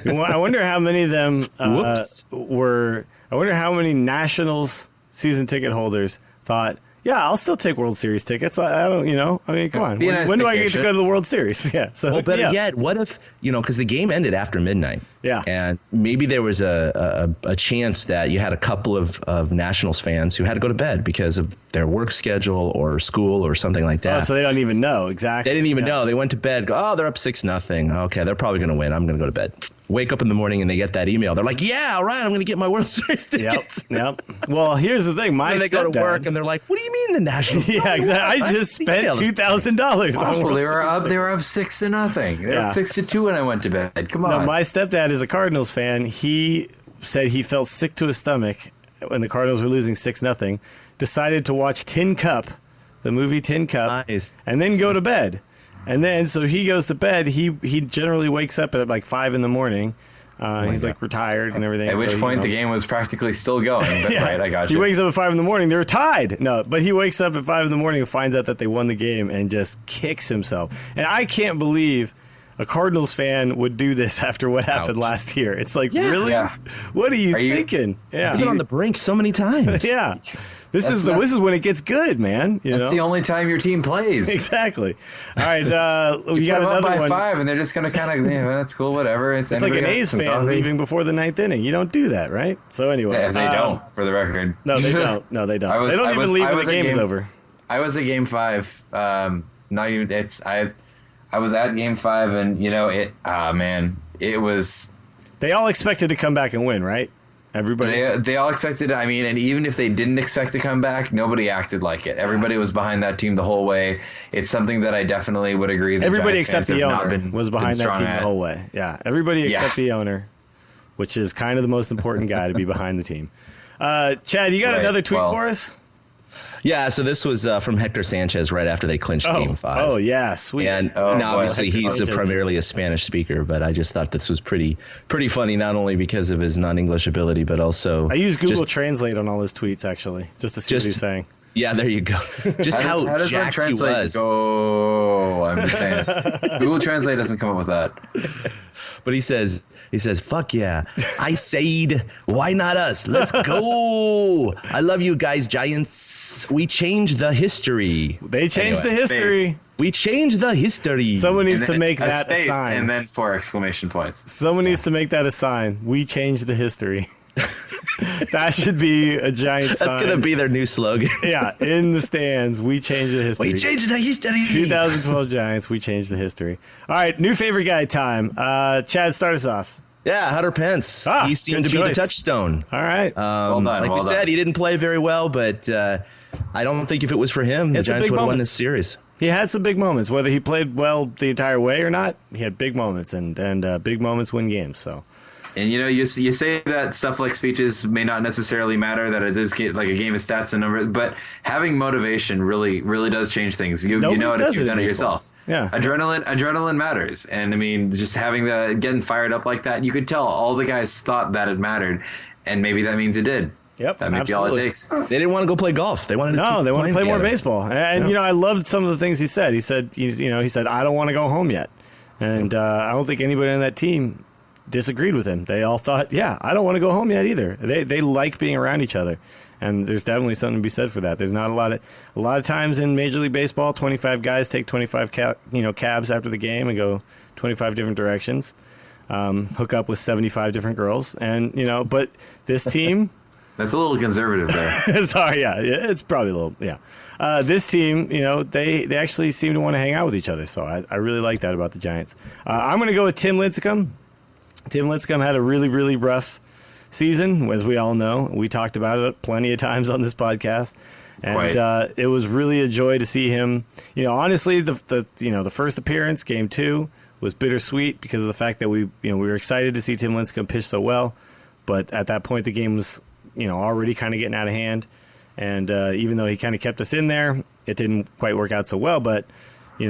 Well, I wonder how many of them Whoops. were. I wonder how many Nationals season ticket holders thought, yeah, I'll still take World Series tickets. I don't, I mean, come on. Be a nice When do I get to vacation. go to the World Series? Yeah. So, well, better yeah. yet, what if, because the game ended after midnight. Yeah. And maybe there was a chance that you had a couple of Nationals fans who had to go to bed because of their work schedule or school or something like that. Oh, so they don't even know exactly. They didn't even know. They went to bed. Go, oh, they're up 6-0. Okay, they're probably going to win. I'm going to go to bed. Wake up in the morning and they get that email. They're like, yeah, all right, I'm going to get my World Series Yep. tickets. Yep. Well, here's the thing. My And they go to stepdad- work and they're like, what do you mean the Nationals? Yeah, exactly. I just spent $2,000. Possible. They were up 6-0. They were Yeah. up 6-2 when I went to bed. Come on. No, my stepdad is a Cardinals fan. He said he felt sick to his stomach when the Cardinals were losing 6-0. Decided to watch Tin Cup, the movie Tin Cup, Nice. and then go to bed. And then, so he goes to bed. He generally wakes up at like 5 in the morning. He's like retired and everything. At which so, point the game was practically still going. But Yeah. right, I got He you. wakes up at 5 in the morning. They're tied. No, but he wakes up at 5 in the morning and finds out that they won the game and just kicks himself. And I can't believe a Cardinals fan would do this after what happened Ouch. last year. It's like, Yeah. really? Yeah. What are you you- thinking? Yeah. I've been on the brink so many times. Yeah. This is when it gets good, man. You That's know? the only time your team plays. Exactly. All right, we You got put them up another by one. 5, and they're just going to kind of, yeah, that's cool, whatever. It's like an A's fan leaving before the 9th inning. You don't do that, right? So anyway, Yeah, they don't, for the record. No, they don't. No, they don't. I was- They don't I even was- leave I when was the at game is game- over. I was at Game 5. Not even. I was at Game 5, and it was. They all expected to come back and win, right? Everybody. They all expected. I mean, and even if they didn't expect to come back, nobody acted like it. Everybody was behind that team the whole way. It's something that I definitely would agree. That Everybody Giants except fans the have not owner was behind that strong team at. the whole way. Yeah, everybody Yeah. except the owner, which is kind of the most important guy to be behind the team. Chad, you got Right, another tweet well- for us? Yeah, so this was from Hector Sanchez right after they clinched Game 5. Oh, yeah, sweet. And Oh, now boy. obviously Hector he's Sanchez. primarily a Spanish speaker, but I just thought this was pretty funny, not only because of his non-English ability, but also I use Google just- Translate on all his tweets, actually, just to see what Just- he's saying. Yeah, there you go. Just how How does that jacked he translate? was. Oh, I'm just saying. Google Translate doesn't come up with that. But he says, He says, "Fuck yeah, I said, why not us? Let's go! I love you guys, Giants. We changed the history. They changed the history. Space. We changed the history." Someone needs to And make a that a space, sign. and then 4 exclamation points. Someone needs to make that a sign. We changed the history. That should be a giant sign. That's gonna be their new slogan. Yeah, in the stands, we changed the history. We changed the history. 2012 Giants, we changed the history. All right, new favorite guy time. Chad, start us off. Yeah, Hunter Pence. Ah, He seemed good to be the choice. touchstone. All right. Well done. Like well we said, done. he didn't play very well, but I don't think if it was for him, the It's a Giants big would have won moment. this series. He had some big moments. Whether he played well the entire way or not, he had big moments, and big moments win games. So, And you say that stuff like speeches may not necessarily matter, that it is like a game of stats and numbers, but having motivation really does change things. You Nobody know it does if you've it done in it baseball. yourself. Yeah. Adrenaline matters. And I mean, just having getting fired up like that, you could tell all the guys thought that it mattered, and maybe that means it did. Yep, That may be all it absolutely. takes. They didn't want to go play golf. They wanted to no, keep they want to playing play more together. baseball. And you know, I loved some of the things he said. He said, he said, I don't want to go home yet. And I don't think anybody on that team disagreed with him. They all thought, yeah, I don't want to go home yet either. They like being around each other. And there's definitely something to be said for that. There's not a lot of times in Major League Baseball, 25 guys take 25 cabs after the game and go 25 different directions, hook up with 75 different girls, and but this team. That's a little conservative there. Sorry, yeah, it's probably a little, yeah. This team, they actually seem to want to hang out with each other, so I really like that about the Giants. I'm going to go with Tim Lincecum. Tim Lincecum had a really, really rough season, as we all know. We talked about it plenty of times on this podcast, and it was really a joy to see him. Honestly, the first appearance, Game 2, was bittersweet because of the fact that we were excited to see Tim Lincecum pitch so well, but at that point the game was already kind of getting out of hand, and even though he kind of kept us in there, it didn't quite work out so well. But He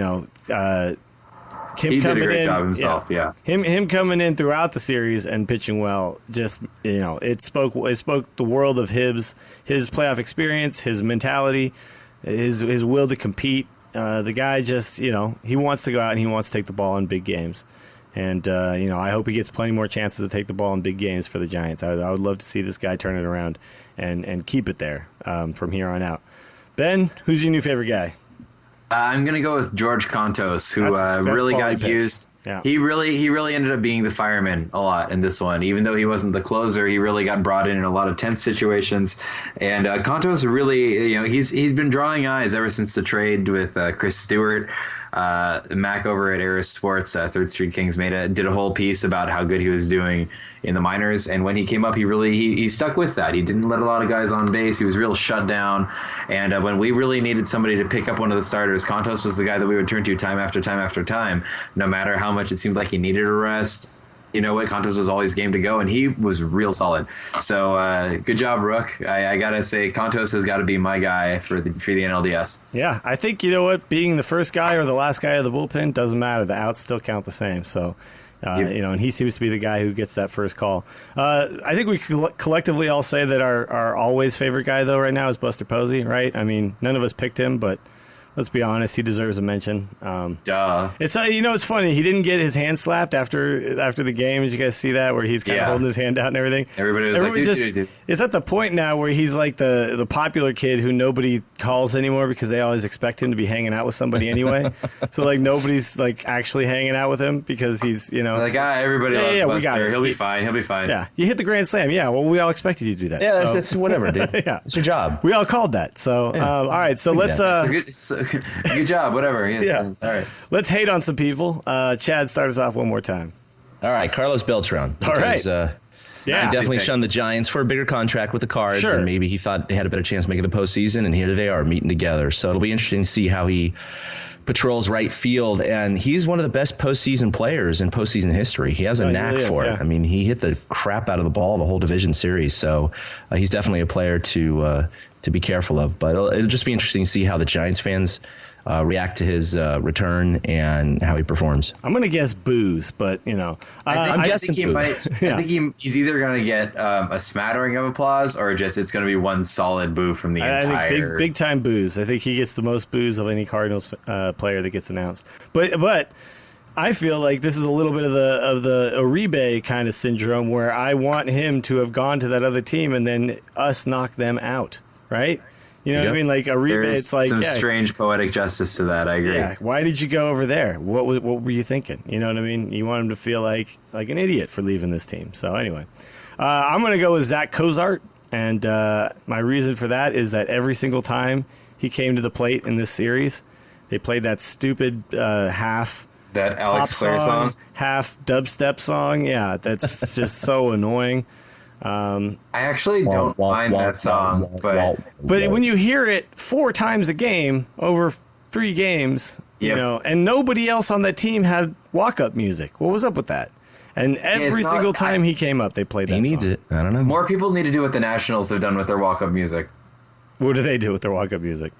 did a great job himself. Yeah. Him coming in throughout the series and pitching well, just it spoke the world of his playoff experience, his mentality, his will to compete. The guy just he wants to go out and he wants to take the ball in big games. And, I hope he gets plenty more chances to take the ball in big games for the Giants. I would love to see this guy turn it around and keep it there from here on out. Ben, who's your new favorite guy? I'm going to go with George Contos, who That's really quality got pick. used. Yeah. He really ended up being the fireman a lot in this one. Even though he wasn't the closer, he really got brought in a lot of tense situations. And Contos really, he's been drawing eyes ever since the trade with Chris Stewart. Mac over at Aris Sports, Third Street Kings, did a whole piece about how good he was doing in the minors, and when he came up, he stuck with that. He didn't let a lot of guys on base. He was real shut down, and when we really needed somebody to pick up one of the starters, Contos was the guy that we would turn to time after time after time, no matter how much it seemed like he needed a rest. You know what? Contos was always game to go, and he was real solid. So good job, Rook. I gotta say, Contos has got to be my guy for the NLDS. Yeah, I think being the first guy or the last guy of the bullpen doesn't matter. The outs still count the same. So, and he seems to be the guy who gets that first call. I think we collectively all say that our always favorite guy though right now is Buster Posey, right? I mean, none of us picked him, but let's be honest, he deserves a mention. Duh. It's it's funny. He didn't get his hand slapped after the game. Did you guys see that where he's kind of holding his hand out and everything? Everybody was dude. It's at the point now where he's like the popular kid who nobody calls anymore because they always expect him to be hanging out with somebody anyway. So like nobody's like actually hanging out with him because he's everybody loves we got Buster. it. He'll be fine. He'll be fine. Yeah, you hit the grand slam. Yeah, well we all expected you to do that. Yeah, so. that's whatever, dude. Yeah, it's your job. We all called that. So all right, so let's Good job. Whatever. Yeah. All right. let's hate on some people. Chad, start us off one more time. All right, Carlos Beltran. All right. Yeah, he definitely pick. shunned the Giants for a bigger contract with the Cards, Sure. and maybe he thought they had a better chance of making the postseason, and here they are meeting together. So it'll be interesting to see how he patrols right field, and he's one of the best postseason players in postseason history. He has a knack really is, for it. yeah. I mean, he hit the crap out of the ball the whole division series, so he's definitely a player to be careful of. But it'll just be interesting to see how the Giants fans react to his return and how he performs. I'm going to guess booze, but I guessing think he boo. might. I think he's either going to get a smattering of applause or just it's going to be one solid boo from the I entire. think big time booze. I think he gets the most booze of any Cardinals player that gets announced. But I feel like this is a little bit of the Uribe kind of syndrome where I want him to have gone to that other team and then us knock them out, right? You know what I mean? Like Uribe, There's it's like some strange poetic justice to that. I agree. Yeah, why did you go over there? What were you thinking? You know what I mean? You want him to feel like an idiot for leaving this team. So anyway, I'm going to go with Zach Cozart, and my reason for that is that every single time he came to the plate in this series, they played that stupid half That Alex Clare song, half dubstep song. Yeah, that's just so annoying. I actually don't mind that song, but when you hear it 4 times a game over 3 games, you know, and nobody else on that team had walk-up music. What was up with that? And every single time he came up, they played that song. He needs it. I don't know. More people need to do what the Nationals have done with their walk-up music. What do they do with their walk-up music?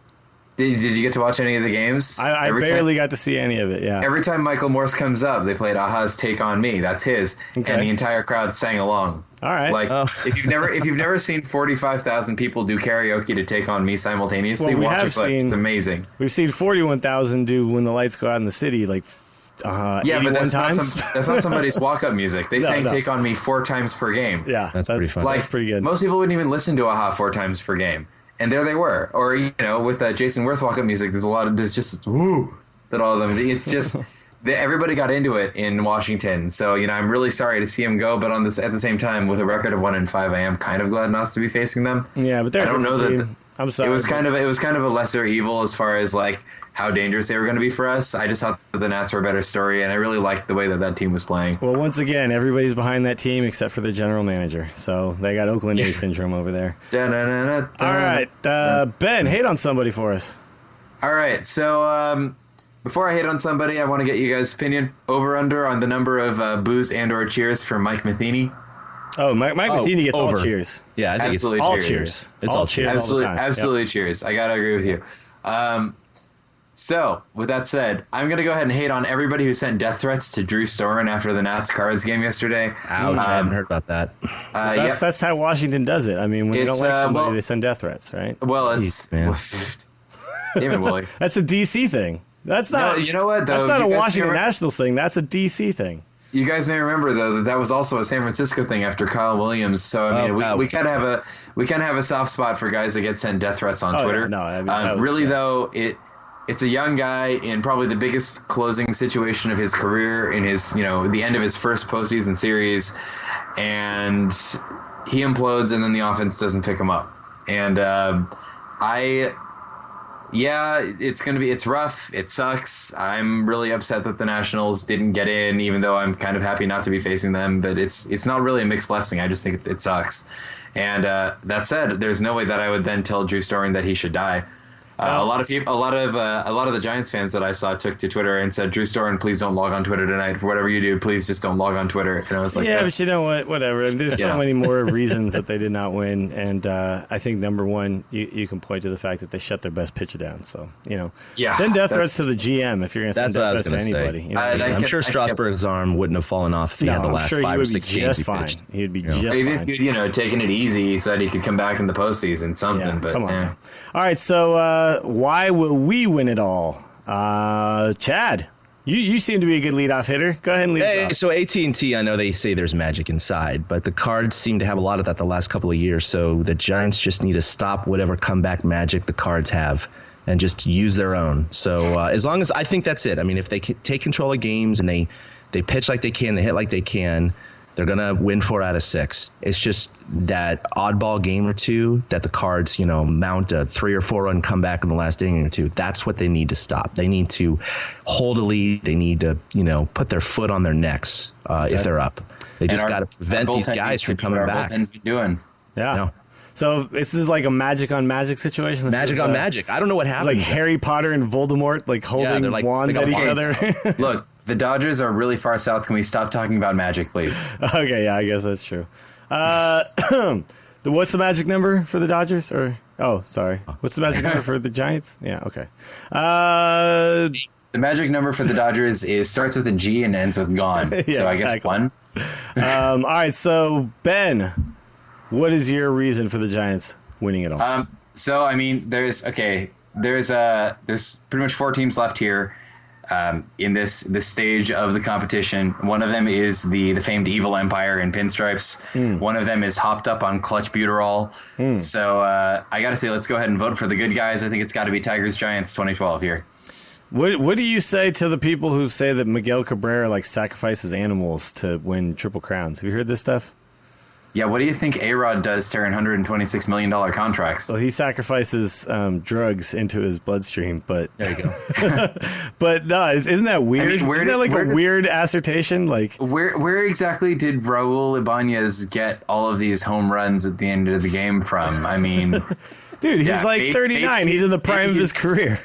Did you get to watch any of the games? I barely got to see any of it, yeah. Every time Michael Morse comes up, they played Aha's Take on Me. That's his. Okay. And the entire crowd sang along. All right. Like if you've never seen 45,000 people do karaoke to Take on Me simultaneously, watch it. It's amazing. We've seen 41,000 do When the Lights Go Out in the City like yeah, but that's times. that's not somebody's walk-up music. They sang Take on Me 4 times per game. Yeah, that's pretty fun. Like, that's pretty good. Most people wouldn't even listen to Aha 4 times per game. And there they were. Or, you know, with Jason Worth's walk-up music, there's just woo that all of them. It's just everybody got into it in Washington. So, you know, I'm really sorry to see him go, but at the same time, with a record of 1-5, I am kind of glad not to be facing them. Yeah, but I don't know that. I'm sorry. It was kind of a lesser evil as far as like how dangerous they were going to be for us. I just thought that the Nats were a better story, and I really liked the way that team was playing. Well, once again, everybody's behind that team except for the general manager. So they got Oakland A's syndrome over there. All right, Ben, hate on somebody for us. All right, so before I hate on somebody, I want to get you guys' opinion. Over/under on the number of boos and/or cheers for Mike Matheny. Oh, Mike Matheny gets all cheers. Yeah, I think absolutely it's all cheers. cheers. It's all cheers. Absolutely, all the time. absolutely cheers. I gotta agree with you. So, with that said, I'm going to go ahead and hate on everybody who sent death threats to Drew Storen after the Nats Cards game yesterday. Ouch, I haven't heard about that. That's how Washington does it. I mean, when they don't like somebody, they send death threats, right? Well, it's... Damn it, Willie. That's a D.C. thing. That's not... No, you know what, though? That's not a Washington Nationals thing. That's a D.C. thing. You guys may remember, though, that was also a San Francisco thing after Kyle Williams. So, I mean, we kind of have a soft spot for guys that get sent death threats on Twitter. Yeah, no, I mean, really, though, it's a young guy in probably the biggest closing situation of his career in his, you know, the end of his first postseason series, and he implodes, and then the offense doesn't pick him up. And it's rough. It sucks. I'm really upset that the Nationals didn't get in, even though I'm kind of happy not to be facing them. But it's not really a mixed blessing. I just think it sucks. And that said, there's no way that I would then tell Drew Storen that he should die. A lot of the Giants fans that I saw took to Twitter and said, "Drew Storen, please don't log on Twitter tonight. For whatever you do, please just don't log on Twitter." And I was like, "Yeah, but you know what? Whatever. There's so many more reasons that they did not win, and I think number one, you can point to the fact that they shut their best pitcher down. So send death threats to the GM if you're going to send death threats to anybody. You know, I'm sure Strasburg's arm wouldn't have fallen off if he had the last 5 or 6 games he pitched. He'd be just maybe fine. if you'd taken it easy, he said he could come back in the postseason, something. Yeah, but come on. All right, so why will we win it all? Chad, you seem to be a good leadoff hitter. Go ahead and lead us off. So AT&T, I know they say there's magic inside, but the Cards seem to have a lot of that the last couple of years. So the Giants just need to stop whatever comeback magic the Cards have and just use their own. So as long as I think that's it. I mean, if they take control of games and they pitch like they can, they hit like they can, they're going to win 4 out of 6. It's just that oddball game or two that the Cards, mount a 3 or 4 run comeback in the last inning or two. That's what they need to stop. They need to hold a lead. They need to, put their foot on their necks if they're up. They just got to prevent these guys from coming back. Yeah. So this is like a magic on magic situation. Magic on magic. I don't know what happened. It's like Harry Potter and Voldemort holding wands at each other. Look, the Dodgers are really far south. Can we stop talking about magic, please? Okay, yeah, I guess that's true. What's the magic number for the Dodgers? Sorry. What's the magic number for the Giants? Yeah, okay. The magic number for the Dodgers starts with a G and ends with gone. Yeah, so I guess 1. All right, so Ben, what is your reason for the Giants winning it all? So I mean, there's pretty much 4 teams left here. in this stage of the competition. One of them is the famed Evil Empire in pinstripes. One of them is hopped up on clutch butyrol. So I got to say, let's go ahead and vote for the good guys. I think it's got to be Tigers Giants 2012 here. What do you say to the people who say that Miguel Cabrera like sacrifices animals to win Triple Crowns? Have you heard this stuff? Yeah, what do you think A-Rod does tearing $126 million contracts? Well, he sacrifices drugs into his bloodstream, but There you go. but no, isn't that weird? I mean, isn't that like a weird assertion? Like where exactly did Raul Ibanez get all of these home runs at the end of the game from? I mean, dude, he's like 39. He's in the prime of his career.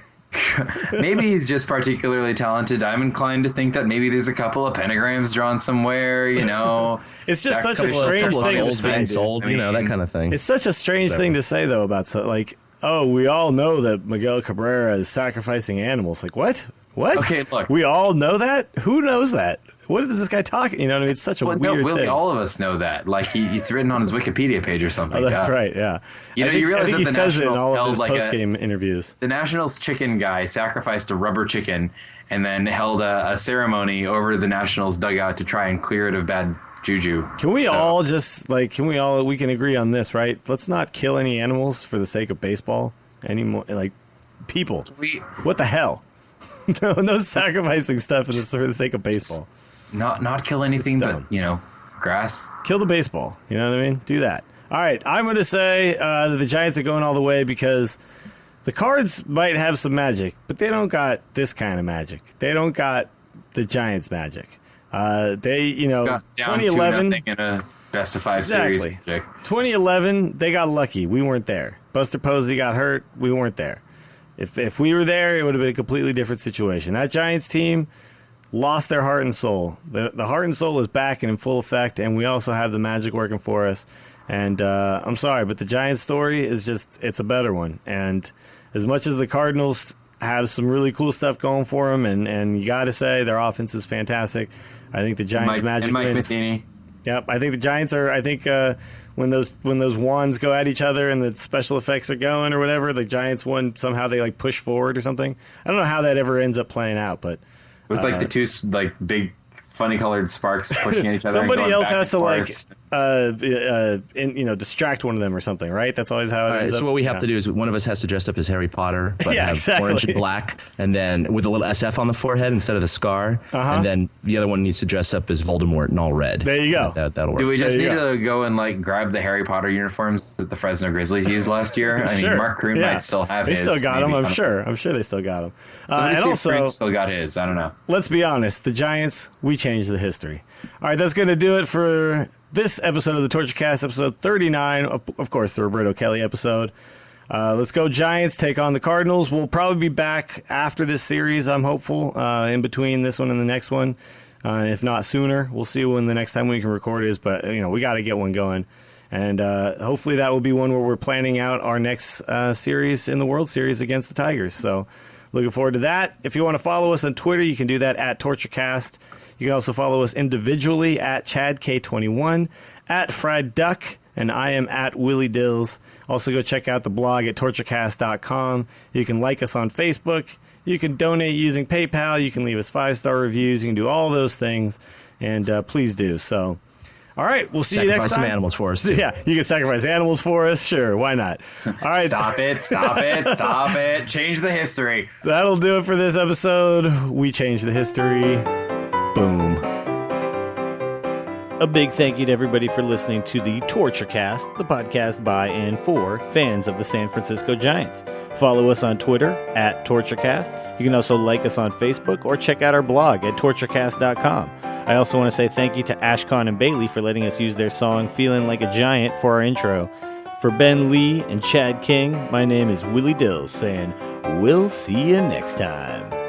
Maybe he's just particularly talented. I'm inclined to think that maybe there's a couple of pentagrams drawn somewhere, you know. It's just such a strange thing to say. Sold, you know, that kind of thing. It's such a strange thing to say, though, about like, oh, we all know that Miguel Cabrera is sacrificing animals. Like, what? What? Okay, look. We all know that? Who knows that? What is this guy talking? You know what I mean? It's such a weird thing. All of us know that. Like, it's written on his Wikipedia page or something. Oh, that's right, yeah. You realize that he the says it in all of held his like post-game interviews. The Nationals chicken guy sacrificed a rubber chicken and then held a ceremony over the Nationals dugout to try and clear it of bad juju. Can we all just, like, we can agree on this, right? Let's not kill any animals for the sake of baseball anymore. Like, people. What the hell? No sacrificing stuff for the sake of baseball. Not kill anything but, grass. Kill the baseball. You know what I mean? Do that. All right. I'm going to say that the Giants are going all the way because the Cards might have some magic, but they don't got this kind of magic. They don't got the Giants magic. They, got down 2011 2-0 in a best of 5 series. 2011, they got lucky. We weren't there. Buster Posey got hurt. We weren't there. If we were there, it would have been a completely different situation. That Giants team lost their heart and soul. The heart and soul is back and in full effect, and we also have the magic working for us. And I'm sorry, but the Giants story is it's a better one. And as much as the Cardinals have some really cool stuff going for them, and you got to say their offense is fantastic, I think the Giants magic Mike wins. Matheny. Yep, I think the Giants are. I think when those wands go at each other and the special effects are going or whatever, the Giants won somehow. They like push forward or something. I don't know how that ever ends up playing out, but with like the two big funny colored sparks pushing at each other. Somebody else has to distract one of them or something, right? That's always how it ends up. So what we have to do is one of us has to dress up as Harry Potter, but have orange and black, and then with a little SF on the forehead instead of the scar. And then the other one needs to dress up as Voldemort in all red. There you go. That'll work. Do we just need to go and grab the Harry Potter uniforms that the Fresno Grizzlies used last year? I mean, Mark Kroon might still have his. They still got them. I'm sure they still got them. And also, still got his. I don't know. Let's be honest. The Giants, we changed the history. All right, that's going to do it for this episode of the Torture Cast, episode 39. Of course, the Roberto Kelly episode. Let's go Giants, take on the Cardinals. We'll probably be back after this series, I'm hopeful, in between this one and the next one. If not sooner, we'll see when the next time we can record is. But, we got to get one going. And hopefully that will be one where we're planning out our next series in the World Series against the Tigers. So looking forward to that. If you want to follow us on Twitter, you can do that at TortureCast. You can also follow us individually at ChadK21, at Fried Duck, and I am at Willie Dills. Also go check out the blog at torturecast.com. You can like us on Facebook. You can donate using PayPal. You can leave us 5-star reviews. You can do all those things, and please do. So, all right, we'll see you next time. Sacrifice some animals for us. Yeah, you can sacrifice animals for us. Sure, why not? All right. Stop it. Change the history. That'll do it for this episode. We changed the history. Boom. A big thank you to everybody for listening to the Torture Cast, the podcast by and for fans of the San Francisco Giants. Follow us on Twitter at TortureCast. You can also like us on Facebook or check out our blog at torturecast.com. I also want to say thank you to Ashcon and Bailey for letting us use their song Feeling Like a Giant for our intro. For Ben Lee and Chad King, my name is Willie Dills saying, we'll see you next time.